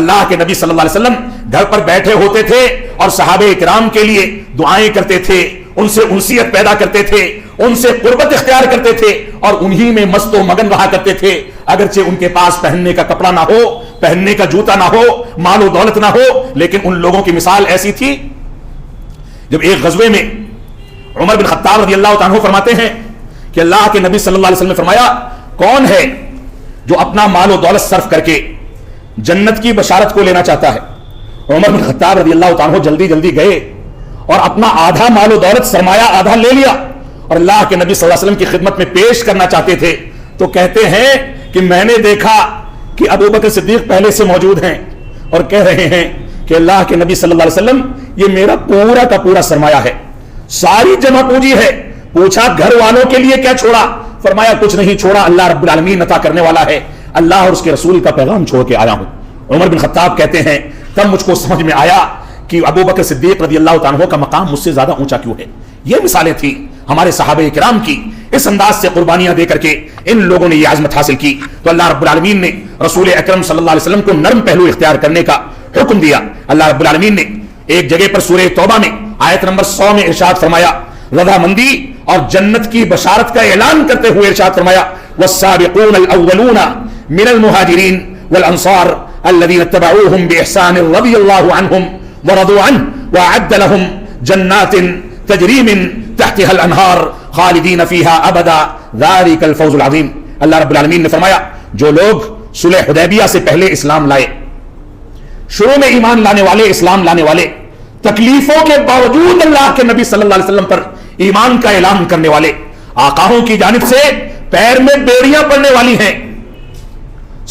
اللہ کے نبی صلی اللہ علیہ وسلم گھر پر بیٹھے ہوتے تھے اور صحابہ اکرام کے لیے دعائیں کرتے تھے، ان سے انسیت پیدا کرتے تھے، ان سے قربت اختیار کرتے تھے اور انہی میں مست و مگن رہا کرتے تھے، اگرچہ ان کے پاس پہننے کا کپڑا نہ ہو، پہننے کا جوتا نہ ہو، مال و دولت نہ ہو، لیکن ان لوگوں کی مثال ایسی تھی۔ جب ایک غزوے میں عمر بن خطاب رضی اللہ عنہ فرماتے ہیں کہ اللہ کے نبی صلی اللہ علیہ وسلم نے فرمایا، کون ہے جو اپنا مال و دولت صرف کر کے جنت کی بشارت کو لینا چاہتا ہے؟ عمر بن خطاب رضی اللہ عنہ جلدی جلدی گئے اور اپنا آدھا مال و دولت سرمایہ آدھا لے لیا اور اللہ کے نبی صلی اللہ علیہ وسلم کی خدمت میں پیش کرنا چاہتے تھے، تو کہتے ہیں کہ میں نے دیکھا کہ ابو بکر صدیق پہلے سے موجود ہیں اور کہہ رہے ہیں کہ اللہ کے نبی صلی اللہ علیہ وسلم یہ میرا پورا کا پورا سرمایہ ہے، ساری جمع پونجی ہے۔ پوچھا گھر والوں کے لیے کیا چھوڑا؟ فرمایا کچھ نہیں چھوڑا، اللہ رب العالمین عطا کرنے والا ہے، اللہ اور اس کے رسول کا پیغام چھوڑ کے آیا ہوں۔ عمر بن خطاب کہتے ہیں تب مجھ کو سمجھ میں آیا کہ ابو بکر صدیق رضی اللہ عنہ کا مقام مجھ سے زیادہ اونچا کیوں ہے۔ یہ مثالیں تھیں ہمارے صحابہ کرام کی، اس انداز سے قربانیاں دے کر کے ان لوگوں نے یہ عظمت حاصل کی، تو اللہ رب العالمین نے رسول اکرم صلی اللہ علیہ وسلم کو نرم پہلو اختیار کرنے کا حکم دیا۔ اللہ رب العالمین نے ایک جگہ پر سورہ توبہ میں آیت نمبر 100 میں ارشاد فرمایا، رضامندی اور جنت کی بشارت کا اعلان کرتے ہوئے ارشاد فرمایا، والسابقون الاولون من المہاجرین والانصار الذين اتبعوهم بإحسان رضي الله عنهم ورضوا عنه وأعد لهم جنات تجري من تحتها الأنهار خالدين فيها أبدا ذلك الفوز العظيم۔ اللہ رب العالمین نے فرمایا جو لوگ صلح حدیبیہ سے پہلے اسلام لائے، شروع میں ایمان لانے والے، اسلام لانے والے، تکلیفوں کے باوجود اللہ کے نبی صلی اللہ علیہ وسلم پر ایمان کا اعلان کرنے والے، آقاؤں کی جانب سے پیر میں بیڑیاں پڑنے والی ہیں،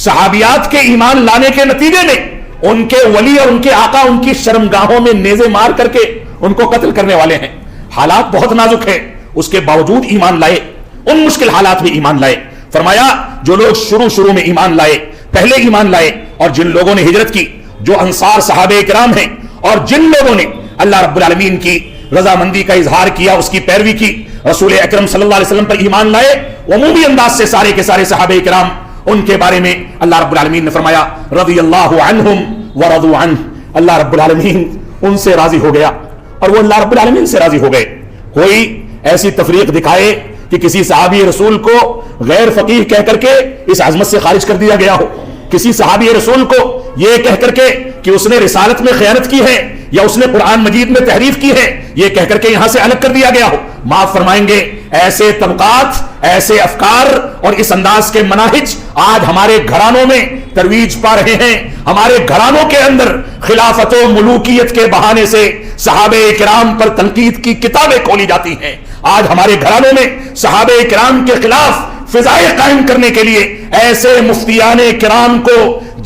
صحابیات کے ایمان لانے کے نتیجے میں ان کے ولی اور ان کے آقا ان کی شرمگاہوں میں نیزے مار کر کے ان کو قتل کرنے والے ہیں، حالات بہت نازک ہے، اس کے باوجود ایمان لائے، ان مشکل حالات میں ایمان لائے۔ فرمایا جو لوگ شروع میں ایمان لائے، پہلے ایمان لائے، اور جن لوگوں نے ہجرت کی، جو انصار صحابہ کرام ہیں، اور جن لوگوں نے اللہ رب العالمین کی رضامندی کا اظہار کیا، اس کی پیروی کی، رسول اکرم صلی اللہ علیہ وسلم پر ایمان لائے، عمومی انداز سے سارے کے سارے صحابہ کرام، ان کے بارے میں اللہ رب العالمین نے فرمایا رضی اللہ عنہم ورضوا عنہ، اللہ رب العالمین ان سے راضی ہو گیا اور وہ اللہ رب العالمین سے راضی ہو گئے۔ کوئی ایسی تفریق دکھائے کہ کسی صحابی رسول کو غیر فقیہ کہہ کر کے اس عظمت سے خارج کر دیا گیا ہو، کسی صحابی رسول کو یہ کہہ کر کے کہ اس نے رسالت میں خیانت کی ہے یا اس نے قرآن مجید میں تحریف کی ہے، یہ کہہ کر کے یہاں سے الگ کر دیا گیا ہو، معاف فرمائیں گے ایسے طبقات، ایسے افکار اور اس انداز کے مناہج آج ہمارے گھرانوں میں ترویج پا رہے ہیں۔ ہمارے گھرانوں کے اندر خلافت و ملوکیت کے بہانے سے صحابہ کرام پر تنقید کی کتابیں کھولی جاتی ہیں۔ آج ہمارے گھرانوں میں صحابہ کرام کے خلاف فضائے قائم کرنے کے لیے ایسے مفتیان کرام کو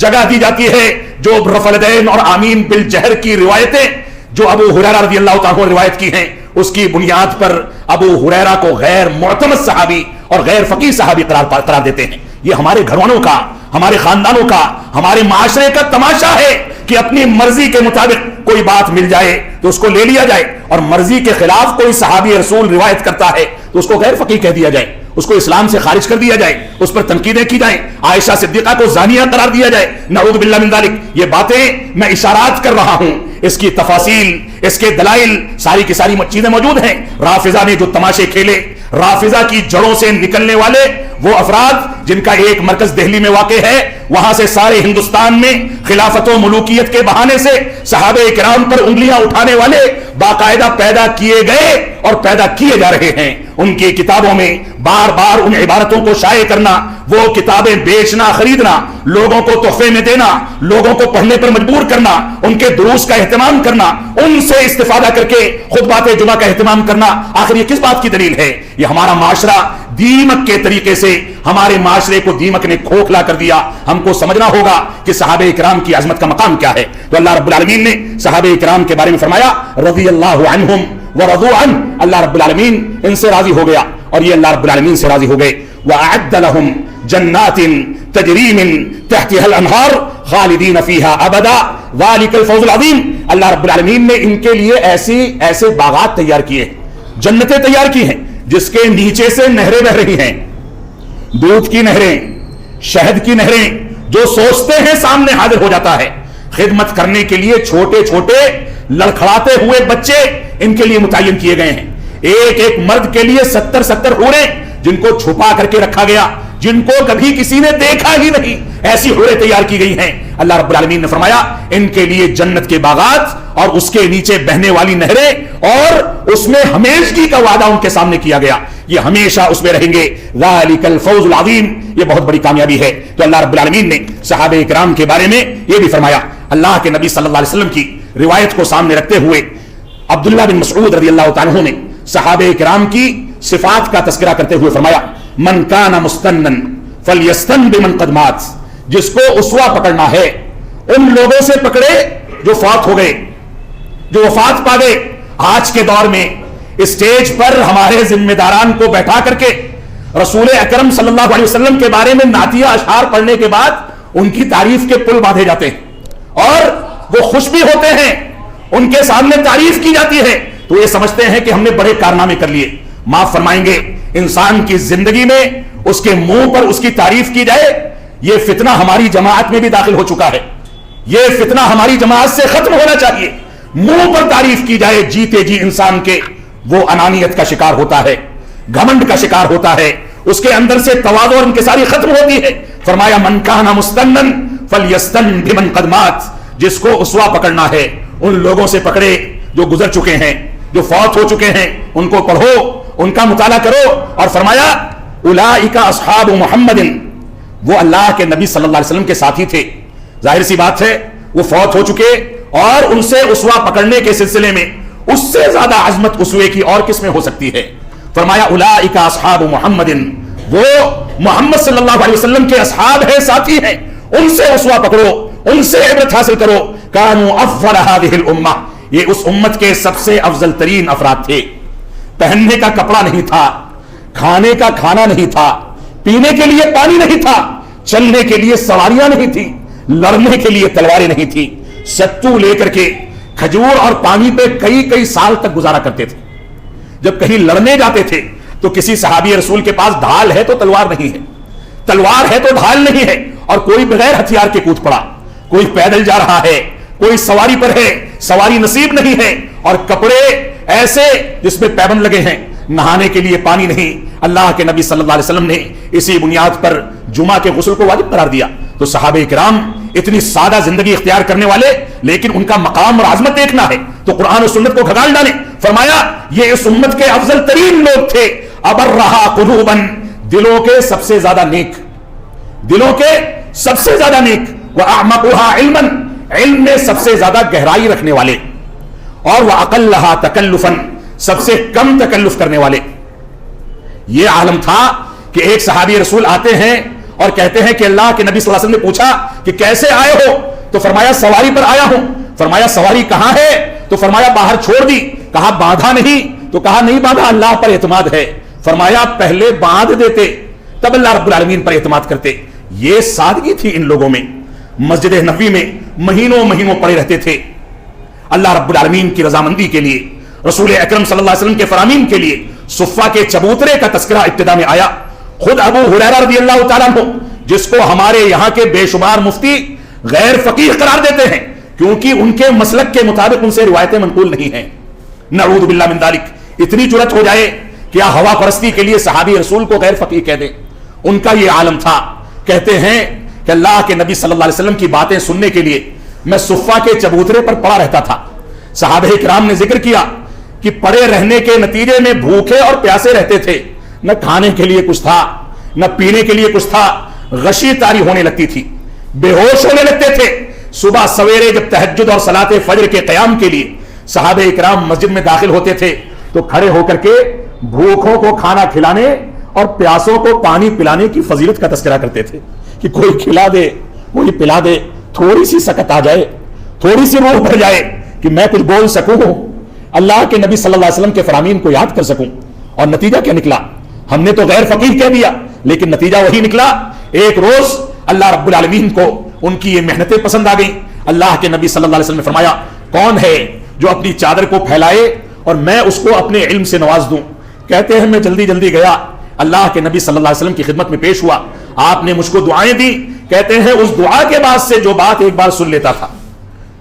جگہ دی جاتی ہے جو رفع الیدین اور آمین بالجہر کی روایتیں جو ابو ہریرہ رضی اللہ عنہ روایت کی ہیں، اس کی بنیاد پر ابو ہریرہ کو غیر معتمد صحابی اور غیر فقیہ صحابی قرار دیتے ہیں۔ یہ ہمارے گھرانوں کا، ہمارے خاندانوں کا، ہمارے معاشرے کا تماشا ہے کہ اپنی مرضی کے مطابق کوئی بات مل جائے تو اس کو لے لیا جائے، اور مرضی کے خلاف کوئی صحابی رسول روایت کرتا ہے تو اس کو غیر فقیہ کہہ دیا جائے، اس کو اسلام سے خارج کر دیا جائے، اس پر تنقیدیں کی جائیں، عائشہ صدیقہ کو زانیہ قرار دیا جائے، نعوذ باللہ من ذالک۔ یہ باتیں میں اشارات کر رہا ہوں، اس کی تفاصیل، اس کے دلائل ساری کی ساری چیزیں موجود ہیں۔ رافضہ نے جو تماشے کھیلے، رافضہ کی جڑوں سے نکلنے والے وہ افراد جن کا ایک مرکز دہلی میں واقع ہے، وہاں سے سارے ہندوستان میں خلافت و ملوکیت کے بہانے سے صحابہ کرام پر انگلیاں اٹھانے والے باقاعدہ پیدا کیے گئے اور پیدا کیے جا رہے ہیں۔ ان کی کتابوں میں بار بار ان عبارتوں کو شائع کرنا، وہ کتابیں بیچنا، خریدنا، لوگوں کو تحفے میں دینا، لوگوں کو پڑھنے پر مجبور کرنا، ان کے دروس کا اہتمام کرنا، ان سے استفادہ کر کے خطبات جمعہ کا اہتمام کرنا، آخر یہ کس بات کی دلیل ہے؟ یہ ہمارا معاشرہ دیمک کے طریقے سے ہمارے معاشرے کو دیمک نے کھوکھلا کر دیا۔ ہم کو سمجھنا ہوگا کہ صحابہ کرام کی عظمت کا مقام کیا ہے۔ تو اللہ رب العالمین نے صحابہ کرام کے بارے میں فرمایا رضی اللہ عنہم ورضوا عنہ، اللہ رب العالمین ان سے راضی ہو گیا اور یہ اللہ رب العالمین سے راضی ہو گئے۔ وَأَعَدَّ لَهُمْ جَنَّاتٍ تَجْرِي مِن تَحْتِهَا الْأَنْهَارُ خَالِدِينَ فِيهَا أَبَدًا ذَلِكَ الْفَوْزُ الْعَظِيمُ۔ اللہ رب العالمین نے ان کے لیے ایسے باغات تیار کیے، جنتیں تیار کی ہیں جس کے نیچے سے نہریں بہ رہی ہیں، دودھ کی نہریں، شہد کی نہریں، جو سوچتے ہیں سامنے حاضر ہو جاتا ہے۔ خدمت کرنے کے لیے چھوٹے چھوٹے لڑکھڑاتے ہوئے بچے ان کے لیے متعین کیے گئے ہیں. ایک ایک مرد کے لیے 70 حوریں جن کو چھپا کر کے رکھا گیا, جن کو کبھی کسی نے دیکھا ہی نہیں, ایسی حوریں تیار کی گئی ہیں. اللہ رب العالمین نے فرمایا ان کے لیے جنت کے باغات اور اس کے نیچے بہنے والی نہریں اور اس میں ہمیشگی کا وعدہ ان کے سامنے کیا گیا, یہ ہمیشہ اس میں رہیں گے. ذالک الفوز العظیم, یہ بہت بڑی کامیابی ہے. تو اللہ رب العالمین نے صحابہ کرام کے بارے میں یہ بھی فرمایا. اللہ کے نبی صلی اللہ علیہ وسلم کی روایت کو سامنے رکھتے ہوئے عبداللہ بن مسعود رضی اللہ تعالیٰ عنہ نے صحابہ کرام کی صفات کا تذکرہ کرتے ہوئے فرمایا من کان مستنن فلیستن بمن قد مات, جس کو اسوہ پکڑنا ہے ان لوگوں سے پکڑے جو فوت ہو گئے, جو وفات پا گئے. آج کے دور میں اسٹیج پر ہمارے ذمہ داران کو بیٹھا کر کے رسول اکرم صلی اللہ علیہ وسلم کے بارے میں نعتیہ اشعار پڑھنے کے بعد ان کی تعریف کے پل باندھے جاتے ہیں اور وہ خوش بھی ہوتے ہیں, ان کے سامنے تعریف کی جاتی ہے تو یہ سمجھتے ہیں کہ ہم نے بڑے کارنامے کر لیے. معاف فرمائیں گے, انسان کی زندگی میں اس کے منہ پر اس کی تعریف کی جائے, یہ فتنہ ہماری جماعت میں بھی داخل ہو چکا ہے. یہ فتنہ ہماری جماعت سے ختم ہونا چاہیے. منہ پر تعریف کی جائے جیتے جی انسان کے, وہ انانیت کا شکار ہوتا ہے, گھمنڈ کا شکار ہوتا ہے, اس کے اندر سے تواضع اور انکساری ختم ہوتی ہے. فرمایا من کان مستنن فلیستن بمن قد مات, جس کو اسوہ پکڑنا ہے ان لوگوں سے پکڑے جو گزر چکے ہیں, جو فوت ہو چکے ہیں, ان کو پڑھو, ان کا مطالعہ کرو. اور فرمایا اولئک اصحاب محمد, وہ اللہ کے نبی صلی اللہ علیہ وسلم کے ساتھی تھے. ظاہر سی بات ہے وہ فوت ہو چکے اور ان سے اسوہ پکڑنے کے سلسلے میں اس سے زیادہ عظمت اسوے کی اور کس میں ہو سکتی ہے. فرمایا اولئک اصحاب محمد, وہ محمد صلی اللہ علیہ وسلم کے اصحاب ہیں, ساتھی ہیں, ان سے اسوہ پکڑو, ان سے عبرت حاصل کرو. کانوا افضل هذه الامه, یہ اس امت کے سب سے افضل ترین افراد تھے. پہننے کا کپڑا نہیں تھا, کھانے کا کھانا نہیں تھا, پینے کے لیے پانی نہیں تھا, چلنے کے لیے سواریاں نہیں تھی, لڑنے کے لیے تلواریں نہیں تھی. ستو لے کر کے کھجور اور پانی پہ کئی کئی سال تک گزارا کرتے تھے. جب کہیں لڑنے جاتے تھے تو کسی صحابی رسول کے پاس ڈھال ہے تو تلوار نہیں ہے, تلوار ہے تو ڈھال نہیں ہے, اور کوئی بغیر ہتھیار کے کود پڑا. کوئی پیدل جا رہا ہے, کوئی سواری پر ہے, سواری نصیب نہیں ہے, اور کپڑے ایسے جس میں پیبند لگے ہیں, نہانے کے لیے پانی نہیں. اللہ کے نبی صلی اللہ علیہ وسلم نے اسی بنیاد پر جمعہ کے غسل کو واجب قرار دیا. تو صحابہ کرام اتنی سادہ زندگی اختیار کرنے والے, لیکن ان کا مقام اور عظمت دیکھنا ہے تو قرآن و سنت کو گھگال ڈالیں. فرمایا یہ اس امت کے افضل ترین لوگ تھے. ابرہا قلوبا, دلوں کے سب سے زیادہ نیک, دلوں کے سب سے زیادہ نیک. واعمقها علما, علم میں سب سے زیادہ گہرائی رکھنے والے. اور واقلها تکلفا, سب سے کم تکلف کرنے والے. یہ عالم تھا کہ ایک صحابی رسول آتے ہیں اور کہتے ہیں کہ اللہ کے نبی صلی اللہ علیہ وسلم نے پوچھا کہ کیسے آئے ہو, تو فرمایا سواری پر آیا ہوں. فرمایا سواری کہاں ہے, تو فرمایا باہر چھوڑ دی. کہا باندھا نہیں, تو کہا نہیں باندھا, اللہ پر اعتماد ہے. فرمایا پہلے باندھ دیتے تب اللہ رب العالمین پر اعتماد کرتے. یہ سادگی تھی ان لوگوں میں. مسجد نبوی میں مہینوں مہینوں پڑے رہتے تھے اللہ رب العالمین کی رضامندی کے لیے, رسول اکرم صلی اللہ علیہ وسلم کے فرامین کے لیے. صفہ کے چبوترے کا تذکرہ ابتدا میں آیا. خود ابو ہریرہ رضی اللہ تعالیٰ عنہ, جس کو ہمارے یہاں کے بے شمار مفتی غیر فقیہ قرار دیتے ہیں کیونکہ ان کے مسلک کے مطابق ان سے روایتیں منقول نہیں ہیں, نعوذ باللہ من ذالک. اتنی جرأت ہو جائے کیا ہوا پرستی کے لیے صحابی رسول کو غیر فقیہ کہہ دیں. ان کا یہ عالم تھا. کہتے ہیں کہ اللہ کے نبی صلی اللہ علیہ وسلم کی باتیں سننے کے لیے میں صفہ کے چبوترے پر پڑا رہتا تھا. صحابہ کرام نے ذکر کیا کہ پڑے رہنے کے نتیجے میں بھوکے اور پیاسے رہتے تھے, نہ کھانے کے لیے کچھ تھا, نہ پینے کے لیے کچھ تھا. غشی طاری ہونے لگتی تھی, بے ہوش ہونے لگتے تھے. صبح سویرے جب تہجد اور صلاۃ فجر کے قیام کے لیے صحابہ کرام مسجد میں داخل ہوتے تھے تو کھڑے ہو کر کے بھوکوں کو کھانا کھلانے اور پیاسوں کو پانی پلانے کی فضیلت کا تذکرہ کرتے تھے کہ کوئی کھلا دے, کوئی پلا دے, تھوڑی سی سکت آ جائے, تھوڑی سی روح بھر جائے کہ میں کچھ بول سکوں, اللہ کے نبی صلی اللہ علیہ وسلم کے فرامین کو یاد کر سکوں. اور نتیجہ کیا نکلا؟ ہم نے تو غیر فقیہ کہہ دیا, لیکن نتیجہ وہی نکلا. ایک روز اللہ رب العالمین کو ان کی یہ محنتیں پسند آ گئی. اللہ کے نبی صلی اللہ علیہ وسلم نے فرمایا کون ہے جو اپنی چادر کو پھیلائے اور میں اس کو اپنے علم سے نواز دوں. کہتے ہیں میں جلدی جلدی گیا, اللہ کے نبی صلی اللہ علیہ وسلم کی خدمت میں پیش ہوا. آپ نے مجھ کو دعائیں دی. کہتے ہیں اس دعا کے بعد سے جو بات ایک بار سن لیتا تھا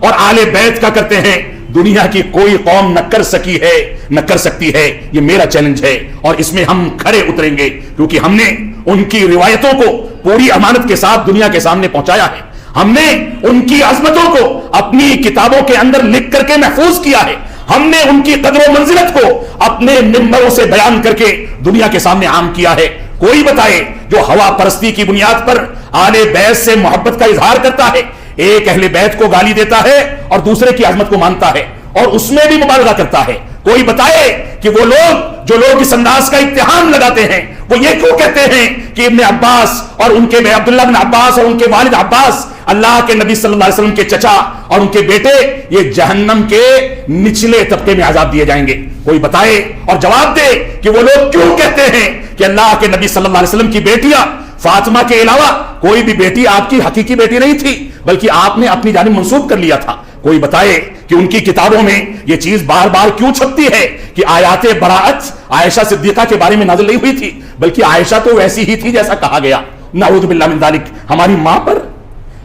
اور آل بیت کا کرتے ہیں دنیا کی کوئی قوم نہ کر سکی ہے نہ کر سکتی ہے. یہ میرا چیلنج ہے اور اس میں ہم کھڑے اتریں گے, کیونکہ ہم نے ان کی روایتوں کو پوری امانت کے ساتھ دنیا کے سامنے پہنچایا ہے. ہم نے ان کی عظمتوں کو اپنی کتابوں کے اندر لکھ کر کے محفوظ کیا ہے. ہم نے ان کی قدر و منزلت کو اپنے منبروں سے بیان کر کے دنیا کے سامنے عام کیا ہے. کوئی بتائے جو ہوا پرستی کی بنیاد پر آل بیت سے محبت کا اظہار کرتا ہے, ایک اہل بیت کو گالی دیتا ہے اور دوسرے کی عظمت کو مانتا ہے اور اس میں بھی مبالغہ کرتا ہے. کوئی بتائے کہ وہ لوگ جو لوگ اس انداز کا اتہام لگاتے ہیں وہ یہ کیوں کہتے ہیں کہ ابن عباس اور ان کے عبداللہ بن عباس اور ان کے والد عباس اللہ کے نبی صلی اللہ علیہ وسلم کے چچا اور ان کے بیٹے یہ جہنم کے نچلے طبقے میں عذاب دیے جائیں گے. کوئی بتائے اور جواب دے کہ وہ لوگ کیوں کہتے ہیں کہ اللہ کے نبی صلی اللہ علیہ وسلم کی بیٹیاں فاطمہ کے علاوہ کوئی بھی بیٹی آپ کی حقیقی بیٹی نہیں تھی بلکہ آپ نے اپنی جانب منسوب کر لیا تھا. کوئی بتائے کہ ان کی کتابوں میں یہ چیز بار بار کیوں چھپتی ہے کہ آیات براءت عائشہ صدیقہ کے بارے میں نازل نہیں ہوئی تھی بلکہ عائشہ تو ویسی ہی تھی جیسا کہا گیا. نعوذ باللہ من ذالک. ہماری ماں پر,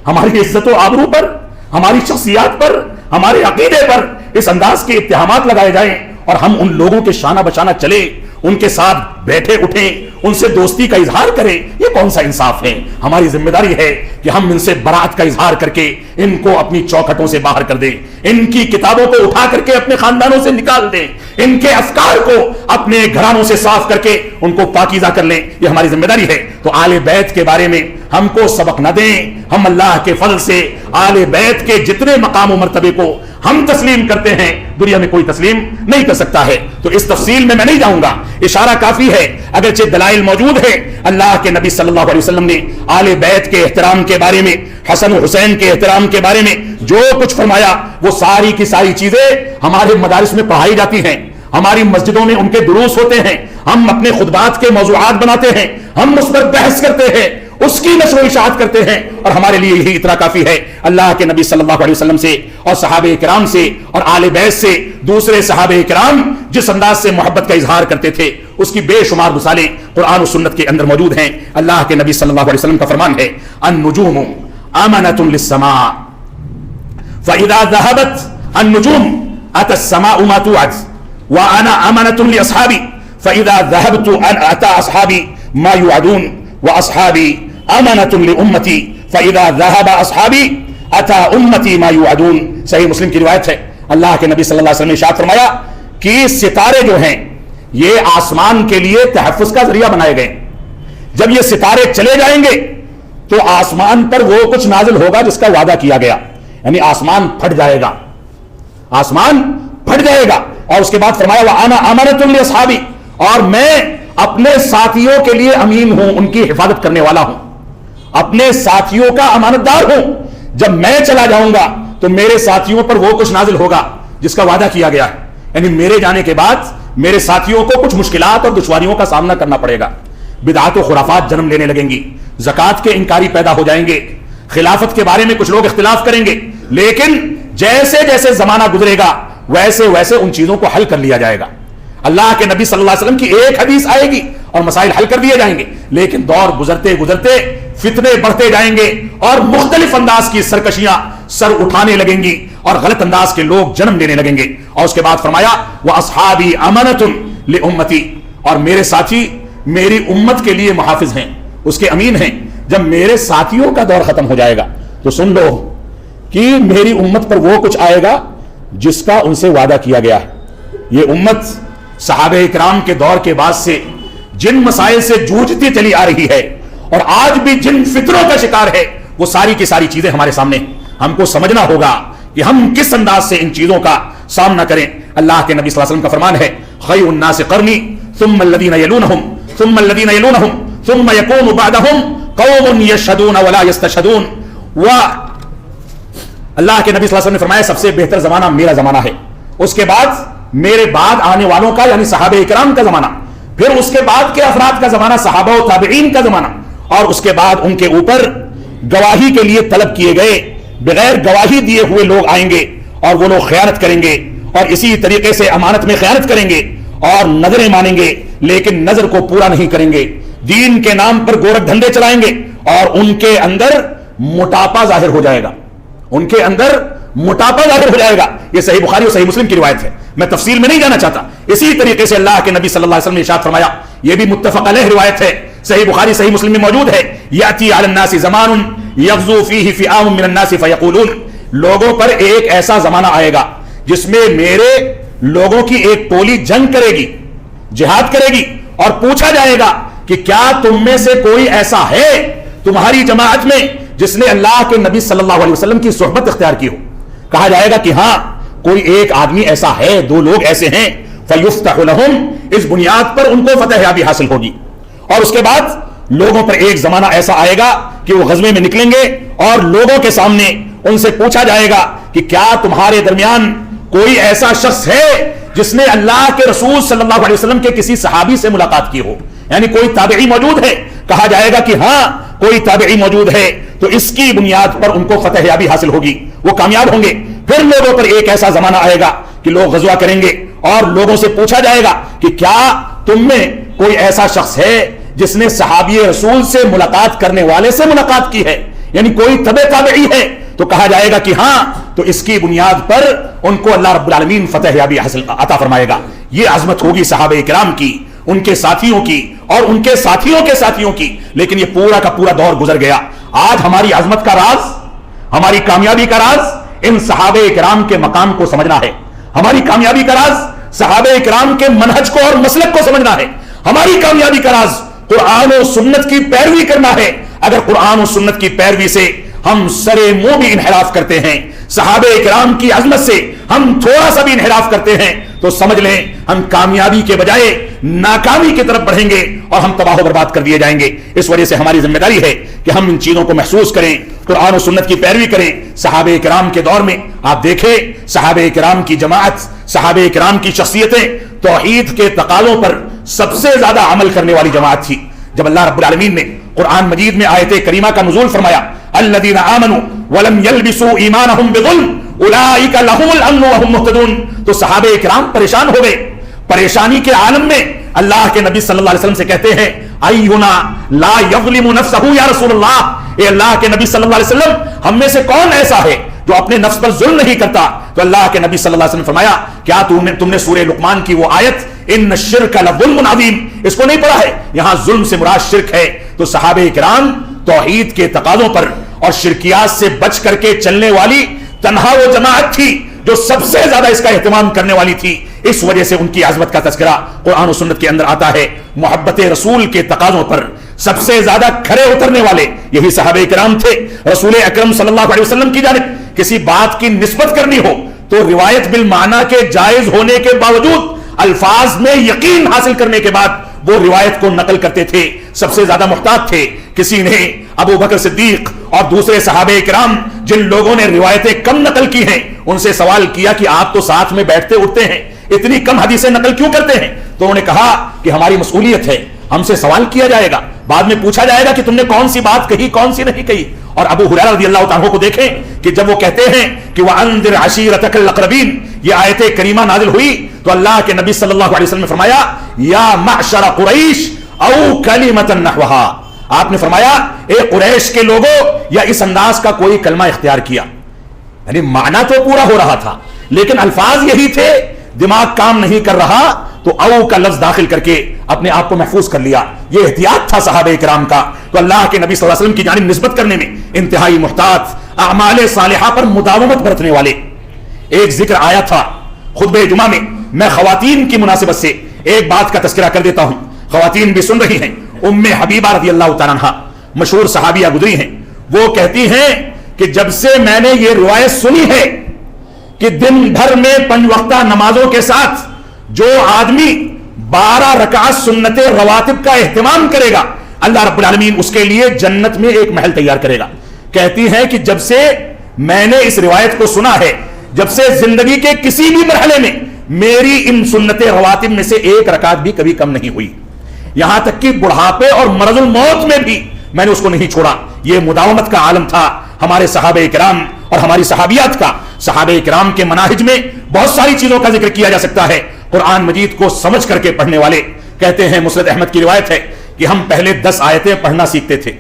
ہماری عزت و آبرو پر, ہماری شخصیات پر, ہمارے عقیدے پر اس انداز کے اتہامات لگائے جائیں اور ہم ان لوگوں کے شانہ بشانہ چلے, ان کے ساتھ بیٹھے اٹھیں, ان سے دوستی کا اظہار کریں. یہ کون سا انصاف ہے؟ ہماری ذمہ داری ہے کہ ہم ان سے برات کا اظہار کر کے ان کو اپنی چوکھٹوں سے باہر کر دیں, ان کی کتابوں کو اٹھا کر کے اپنے خاندانوں سے نکال دیں, ان کے افکار کو اپنے گھرانوں سے صاف کر کے ان کو پاکیزہ کر لیں. یہ ہماری ذمہ داری ہے. تو آل بیت کے بارے میں ہم کو سبق نہ دیں. ہم اللہ کے فضل سے آل بیت کے جتنے مقام و مرتبے کو ہم تسلیم کرتے ہیں دنیا میں کوئی تسلیم نہیں کر سکتا ہے. تو اس تفصیل میں نہیں جاؤں گا, اشارہ کافی ہے. اگرچہ دلائل موجود ہے, اللہ کے نبی صلی اللہ علیہ وسلم نے آل بیت کے احترام کے بارے میں, حسن و حسین کے احترام کے بارے میں جو کچھ فرمایا وہ ساری کی ساری چیزیں ہمارے مدارس میں پڑھائی جاتی ہیں, ہماری مسجدوں میں ان کے دروس ہوتے ہیں, ہم اپنے خطبات کے موضوعات بناتے ہیں, ہم اس پر بحث کرتے ہیں, اس کی نشر و اشاعت کرتے ہیں اور ہمارے لیے یہی اتنا کافی ہے. اللہ کے نبی صلی اللہ علیہ وسلم سے اور صحابہ کرام سے اور آل بیت سے دوسرے صحابہ کرام جس انداز سے محبت کا اظہار کرتے تھے اس کی بے شمار مثالیں قرآن و سنت کے اندر موجود ہیں. اللہ کے نبی صلی اللہ علیہ وسلم کا فرمان ہے, النجوم امانۃ للسماء فاذا ذهبت النجوم اتى السماء ما توعد وانا امانۃ لاصحابي فاذا ذهبت اتى اصحابي ما يوعدون واصحابي امانۃ لامتی فاذا ذهب اصحابي اتى امتی ما يوعدون. صحیح مسلم کی روایت ہے. اللہ کے نبی صلی اللہ علیہ وسلم نے ارشاد فرمایا کہ ستارے جو ہیں یہ آسمان کے لیے تحفظ کا ذریعہ بنائے گئے. جب یہ ستارے چلے جائیں گے تو آسمان پر وہ کچھ نازل ہوگا جس کا وعدہ کیا گیا, یعنی آسمان پھٹ جائے گا, آسمان پھٹ جائے گا. اور اس کے بعد فرمایا وانا امانۃ لاصحابی, اور میں اپنے ساتھیوں کے لیے امین ہوں, ان کی حفاظت کرنے والا ہوں, اپنے ساتھیوں کا امانت دار ہوں. جب میں چلا جاؤں گا تو میرے ساتھیوں پر وہ کچھ نازل ہوگا جس کا وعدہ کیا گیا ہے, یعنی میرے جانے کے بعد میرے ساتھیوں کو کچھ مشکلات اور دشواریوں کا سامنا کرنا پڑے گا. بدعات و خرافات جنم لینے لگیں گی, زکوٰۃ کے انکاری پیدا ہو جائیں گے, خلافت کے بارے میں کچھ لوگ اختلاف کریں گے, لیکن جیسے جیسے زمانہ گزرے گا ویسے ویسے ان چیزوں کو حل کر لیا جائے گا. اللہ کے نبی صلی اللہ علیہ وسلم کی ایک حدیث آئے گی اور مسائل حل کر دیے جائیں گے, لیکن دور گزرتے گزرتے فتنے بڑھتے جائیں گے اور مختلف انداز کی سرکشیاں سر اٹھانے لگیں گی اور غلط انداز کے لوگ جنم لینے لگیں گے. اور اس کے بعد فرمایا وَأَصْحَابِي أَمَنَةٌ لِأُمَّتِي, اور میرے ساتھی میری امت کے لیے محافظ ہیں, اس کے امین ہیں. جب میرے ساتھیوں کا دور ختم ہو جائے گا تو سن لو کہ میری امت پر وہ کچھ آئے گا جس کا ان سے وعدہ کیا گیا ہے. یہ امت صحابہ اکرام کے دور کے بعد سے جن مسائل سے جوجھتی چلی آ رہی ہے اور آج بھی جن فطروں کا شکار ہے وہ ساری کی ساری چیزیں ہمارے سامنے. ہم کو سمجھنا ہوگا کہ ہم کس انداز سے ان چیزوں کا سامنا کریں. اللہ کے نبی صلی اللہ علیہ وسلم کا فرمان ہے خیر الناس قرنی ثم الذین یلونہم ثم الذین یلونہم ثم یکون بعدہم قوم یشہدون ولا یستشہدون. اللہ کے نبی صلی اللہ علیہ وسلم نے فرمایا سب سے بہتر زمانہ میرا زمانہ ہے, اس کے بعد میرے بعد آنے والوں کا یعنی صحابہ اکرام کا زمانہ, پھر اس کے بعد کے افراد کا زمانہ صحابہ و تابعین کا زمانہ, اور اس کے بعد ان کے اوپر گواہی کے لیے طلب کیے گئے بغیر گواہی دیے ہوئے لوگ آئیں گے اور وہ لوگ خیانت کریں گے اور اسی طریقے سے امانت میں خیانت کریں گے اور نظریں مانیں گے لیکن نظر کو پورا نہیں کریں گے, دین کے نام پر گورکھ دھندے چلائیں گے اور ان کے اندر موٹاپا ظاہر ہو جائے گا, ان کے اندر موٹاپا ظاہر ہو جائے گا. یہ صحیح بخاری اور صحیح مسلم کی روایت ہے, میں تفصیل میں نہیں جانا چاہتا. اسی طریقے سے اللہ کے نبی صلی اللہ علیہ وسلم نے ارشاد فرمایا, یہ بھی متفق علیہ روایت ہے, صحیح بخاری صحیح مسلم میں موجود ہے, یاتی علی الناس زمان یغزو فیہ فئام من الناس فیقولون, لوگوں پر ایک ایسا زمانہ آئے گا جس میں میرے لوگوں کی ایک ٹولی جنگ کرے گی, جہاد کرے گی, اور پوچھا جائے گا کہ کیا تم میں سے کوئی ایسا ہے تمہاری جماعت میں جس نے اللہ کے نبی صلی اللہ علیہ وسلم کی صحبت اختیار کی ہو. کہا جائے گا کہ ہاں کوئی ایک آدمی ایسا ہے, دو لوگ ایسے ہیں, فیفتح لہم, اس بنیاد پر ان کو فتح یابی حاصل ہوگی. اور اس کے بعد لوگوں پر ایک زمانہ ایسا آئے گا کہ وہ غزوے میں نکلیں گے اور لوگوں کے سامنے ان سے پوچھا جائے گا کہ کیا تمہارے درمیان کوئی ایسا شخص ہے جس نے اللہ کے رسول صلی اللہ علیہ وسلم کے کسی صحابی سے ملاقات کی ہو, یعنی کوئی تابعی موجود ہے. کہا جائے گا کہ ہاں کوئی تابعی موجود ہے, تو اس کی بنیاد پر ان کو فتح یابی حاصل ہوگی, وہ کامیاب ہوں گے. پھر لوگوں پر ایک ایسا زمانہ آئے گا کہ لوگ غزوہ کریں گے اور لوگوں سے پوچھا جائے گا کہ کیا تم میں کوئی ایسا شخص ہے جس نے صحابی رسول سے ملاقات کرنے والے سے ملاقات کی ہے, یعنی کوئی تابعی ہے. تو کہا جائے گا کہ ہاں, تو اس کی بنیاد پر ان کو اللہ رب العالمین فتح یابی حاصل عطا فرمائے گا. یہ عظمت ہوگی صحابہ کرام کی, ان کے ساتھیوں کی اور ان کے ساتھیوں کے ساتھیوں کی. لیکن یہ پورا کا پورا دور گزر گیا. آج ہماری عظمت کا راز, ہماری کامیابی کا راز ان صحابہ کرام کے مقام کو سمجھنا ہے. ہماری کامیابی کا راز صحابہ کرام کے منہج کو اور مسلک کو سمجھنا ہے. ہماری کامیابی کا راز قرآن و سنت کی پیروی کرنا ہے. اگر قرآن و سنت کی پیروی سے ہم سرے منہ بھی انحراف کرتے ہیں, صحابہ کرام کی عظمت سے ہم تھوڑا سا بھی انحراف کرتے ہیں, تو سمجھ لیں ہم کامیابی کے بجائے ناکامی کی طرف بڑھیں گے اور ہم تباہ و برباد کر دیے جائیں گے. اس وجہ سے ہماری ذمہ داری ہے کہ ہم ان چیزوں کو محسوس کریں, قرآن و سنت کی پیروی کریں. صحابہ کرام کے دور میں آپ دیکھیں, صحابہ کرام کی جماعت, صحابہ کرام کی شخصیتیں توحید کے تقاضوں پر سب سے زیادہ عمل کرنے والی جماعت تھی. جب اللہ رب العالمین نے قرآن مجید میں آیت کریمہ کا نزول فرمایا, الذین آمنوا ولم یلبسوا ایمانہم بظلم اولئک لہم الامن وہم مہتدون, تو صحابہ کرام پریشان ہو گئے. پریشانی کے عالم میں اللہ کے نبی صلی اللہ علیہ وسلم سے کہتے ہیں, اینا لا یظلم نفسہ یا رسول اللہ, اے اللہ کے نبی صلی اللہ علیہ وسلم ہم میں سے کون ایسا ہے جو اپنے نفس پر ظلم نہیں کرتا. تو اللہ کے نبی صلی اللہ علیہ وسلم فرمایا, کیا تم نے سورہ لقمان کی وہ آیت ان الشرک لظلم عظیم اس کو نہیں پڑھا ہے؟ یہاں ظلم سے مراد شرک ہے. تو صحابہ کرام توحید کے تقاضوں پر اور شرکیات سے بچ کر کے چلنے والی تنہا وہ جماعت تھی جو سب سے زیادہ اس کا اہتمام کرنے والی تھی. اس وجہ سے ان کی عظمت کا تذکرہ قرآن و سنت کے اندر آتا ہے. محبت رسول کے تقاضوں پر سب سے زیادہ کھڑے اترنے والے یہی صحابہ کرام تھے. رسول اکرم صلی اللہ علیہ وسلم کی جانب کسی بات کی نسبت کرنی ہو تو روایت بالمعنی کے جائز ہونے کے باوجود الفاظ میں یقین حاصل کرنے کے بعد وہ روایت کو نقل کرتے تھے. سب سے زیادہ محتاط تھے. کسی نے ابو بکر صدیق اور دوسرے صحابہ کرام جن لوگوں نے روایتیں کم نقل کی ہیں ان سے سوال کیا کہ آپ تو ساتھ میں بیٹھتے اٹھتے ہیں, اتنی کم حدیثیں نقل کیوں کرتے ہیں؟ تو انہوں نے کہا کہ ہماری مسئولیت ہے, ہم سے سوال کیا جائے گا, بعد میں پوچھا جائے گا کہ تم نے کون سی بات کہی کون سی نہیں کہی. اور ابو ہریرہ رضی اللہ عنہ کو دیکھیں کہ جب وہ کہتے ہیں کہ وَأَنذِرْ عَشِيرَتَكَ الْأَقْرَبِينَ, یہ آیت کریمہ نازل ہوئی تو اللہ کے نبی صلی اللہ علیہ وسلم نے فرمایا, یا معشر قریش او کلمۃ نحوها, آپ نے فرمایا اے قریش کے لوگوں, یا اس انداز کا کوئی کلمہ اختیار کیا. یعنی معنی تو پورا ہو رہا تھا لیکن الفاظ یہی تھے, دماغ کام نہیں کر رہا تو او کا لفظ داخل کر کے اپنے آپ کو محفوظ کر لیا. یہ احتیاط تھا صحابہ کرام کا. تو اللہ کے نبی صلی اللہ علیہ وسلم کی جانب نسبت کرنے میں انتہائی محتاط, اعمال صالحہ پر مداومت برتنے والے. ایک ذکر آیا تھا خطبہ جمعہ میں خواتین کی مناسبت سے ایک بات کا تذکرہ کر دیتا ہوں, خواتین بھی سن رہی ہیں. ام حبیبہ رضی اللہ تعالیٰ عنہا مشہور صحابیہ گزری ہیں. وہ کہتی ہیں کہ جب سے میں نے یہ روایت سنی ہے کہ دن بھر میں 5 وقتہ نمازوں کے ساتھ جو آدمی 12 رکعت سنت رواتب کا اہتمام کرے گا اللہ رب العالمین اس کے لیے جنت میں ایک محل تیار کرے گا. کہتی ہیں کہ جب سے میں نے اس روایت کو سنا ہے, جب سے زندگی کے کسی بھی مرحلے میں میری ان سنت رواتب میں سے 1 رکعت بھی کبھی کم نہیں ہوئی, یہاں تک کہ بڑھاپے اور مرض الموت میں بھی میں نے اس کو نہیں چھوڑا. یہ مداومت کا عالم تھا ہمارے صحابہ کرام اور ہماری صحابیات کا. صحابہ کرام کے مناہج میں بہت ساری چیزوں کا ذکر کیا جا سکتا ہے. قرآن مجید کو سمجھ کر کے پڑھنے والے کہتے ہیں, مسند احمد کی روایت ہے کہ ہم پہلے 10 آیتیں پڑھنا سیکھتے تھے,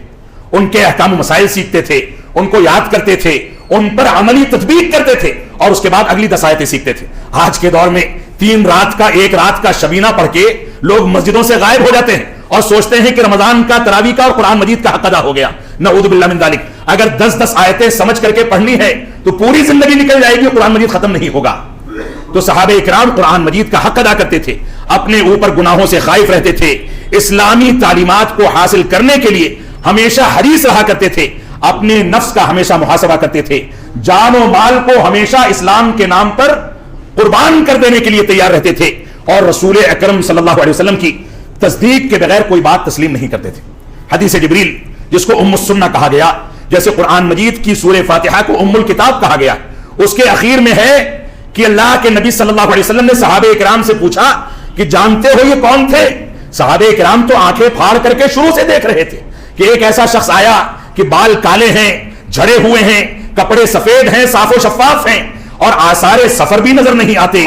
ان کے احکام و مسائل سیکھتے تھے, ان کو یاد کرتے تھے, ان پر عملی تطبیق کرتے تھے اور اس کے بعد اگلی 10 آیتیں سیکھتے تھے. آج کے دور میں 3 رات کا 1 رات کا شبینہ پڑھ کے لوگ مسجدوں سے غائب ہو جاتے ہیں اور سوچتے ہیں کہ رمضان کا، تراویح کا اور قرآن مجید کا حق ادا ہو گیا. نعوذ باللہ من ذالک. اگر 10 آیتیں سمجھ کر کے پڑھنی ہے تو پوری زندگی نکل جائے گی، قرآن مجید ختم نہیں ہوگا. تو صحابہ اکرام قرآن مجید کا حق ادا کرتے تھے، اپنے اوپر گناہوں سے خائف رہتے تھے، اسلامی تعلیمات کو حاصل کرنے کے لیے ہمیشہ حریص رہا کرتے تھے، اپنے نفس کا ہمیشہ محاسبہ کرتے تھے، جان و مال کو ہمیشہ اسلام کے نام پر قربان کر دینے کے لیے تیار رہتے تھے، اور رسول اکرم صلی اللہ علیہ وسلم کی تصدیق کے بغیر کوئی بات تسلیم نہیں کرتے تھے. حدیث جبریل جس کو ام السنہ کہا گیا، جیسے قرآن مجید کی سورہ فاتحہ کو ام الکتاب کہا گیا، اس کے اخیر میں ہے کہ اللہ کے نبی صلی اللہ علیہ وسلم نے صحابہ اکرام سے پوچھا کہ جانتے ہو یہ کون تھے؟ صحابہ اکرام تو آنکھیں پھاڑ کر کے شروع سے دیکھ رہے تھے کہ ایک ایسا شخص آیا کہ بال کالے ہیں، جھڑے ہوئے ہیں، کپڑے سفید ہیں، صاف و شفاف ہیں، اور آثار سفر بھی نظر نہیں آتے،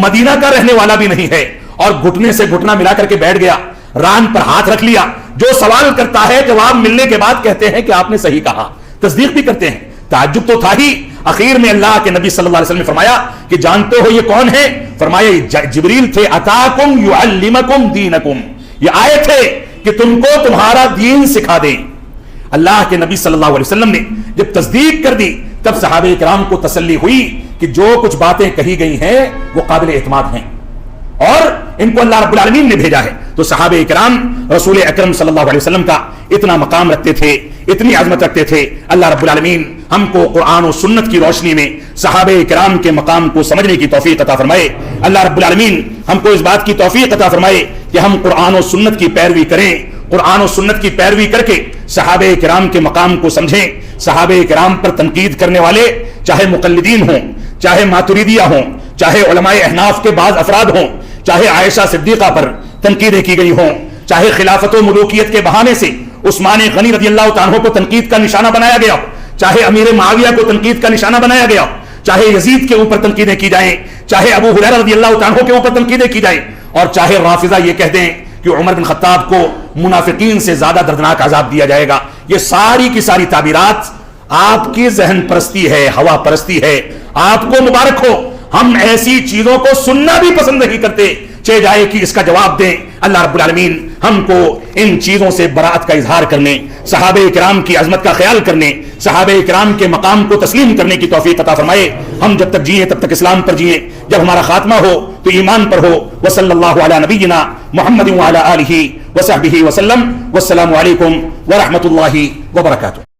مدینہ کا رہنے والا بھی نہیں ہے، اور گھٹنے سے گھٹنا ملا کر کے بیٹھ گیا، ران پر ہاتھ رکھ لیا. جو سوال کرتا ہے جواب ملنے کے بعد کہتے ہیں کہ آپ نے صحیح کہا، تصدیق بھی کرتے ہیں. تعجب تو تھا ہی. اخیر میں اللہ کے نبی صلی اللہ علیہ وسلم نے فرمایا کہ جانتے ہو یہ کون ہے؟ فرمایا جبریل تھے. اتاکم یعلمکم دینکم، یہ آئے تھے کہ تم کو تمہارا دین سکھا دیں. اللہ کے نبی صلی اللہ علیہ وسلم نے جب تصدیق کر دی تب صحابہ کرام کو تسلی ہوئی کہ جو کچھ باتیں کہی گئی ہیں وہ قابل اعتماد ہیں اور ان کو اللہ رب العالمین نے بھیجا ہے. تو صحابہ کرام رسول اکرم صلی اللہ علیہ وسلم کا اتنا مقام رکھتے تھے، اتنی عظمت رکھتے تھے. اللہ رب العالمین ہم کو قرآن و سنت کی روشنی میں صحابہ کرام کے مقام کو سمجھنے کی توفیق عطا فرمائے. اللہ رب العالمین ہم کو اس بات کی توفیق عطا فرمائے کہ ہم قرآن و سنت کی پیروی کریں، قرآن و سنت کی پیروی کر کے صحابہ کرام کے مقام کو سمجھیں. صحابہ کرام پر تنقید کرنے والے چاہے مقلدین ہوں، چاہے ماتریدیہ ہوں، چاہے علماء احناف کے بعض افراد ہوں، چاہے عائشہ صدیقہ پر تنقیدیں کی گئی ہوں، چاہے خلافت و ملوکیت کے بہانے سے عثمان غنی رضی اللہ تعالیٰ کو تنقید کا نشانہ بنایا گیا، چاہے امیر معاویہ کو تنقید کا نشانہ بنایا گیا، چاہے یزید کے اوپر تنقیدیں کی جائیں، چاہے ابو ہریرہ رضی اللہ تعالیٰ کے اوپر تنقیدیں کی جائیں، اور چاہے رافضہ یہ کہہ دیں کہ عمر بن خطاب کو منافقین سے زیادہ دردناک عذاب دیا جائے گا. یہ ساری کی ساری تعبیرات آپ کی ذہن پرستی ہے، ہوا پرستی ہے. آپ کو مبارک ہو. ہم ایسی چیزوں کو سننا بھی پسند نہیں کرتے، چاہے جائے کہ اس کا جواب دیں. اللہ رب العالمین ہم کو ان چیزوں سے برات کا اظہار کرنے، صحابہ کرام کی عظمت کا خیال کرنے، صحابہ کرام کے مقام کو تسلیم کرنے کی توفیق عطا فرمائے. ہم جب تک جیئیں تب تک اسلام پر جیئیں، جب ہمارا خاتمہ ہو تو ایمان پر ہو. وصلی اللہ علی نبینا محمد وعلی آلہ وصحبہ وسلم. والسلام علیکم ورحمۃ اللہ وبرکاتہ.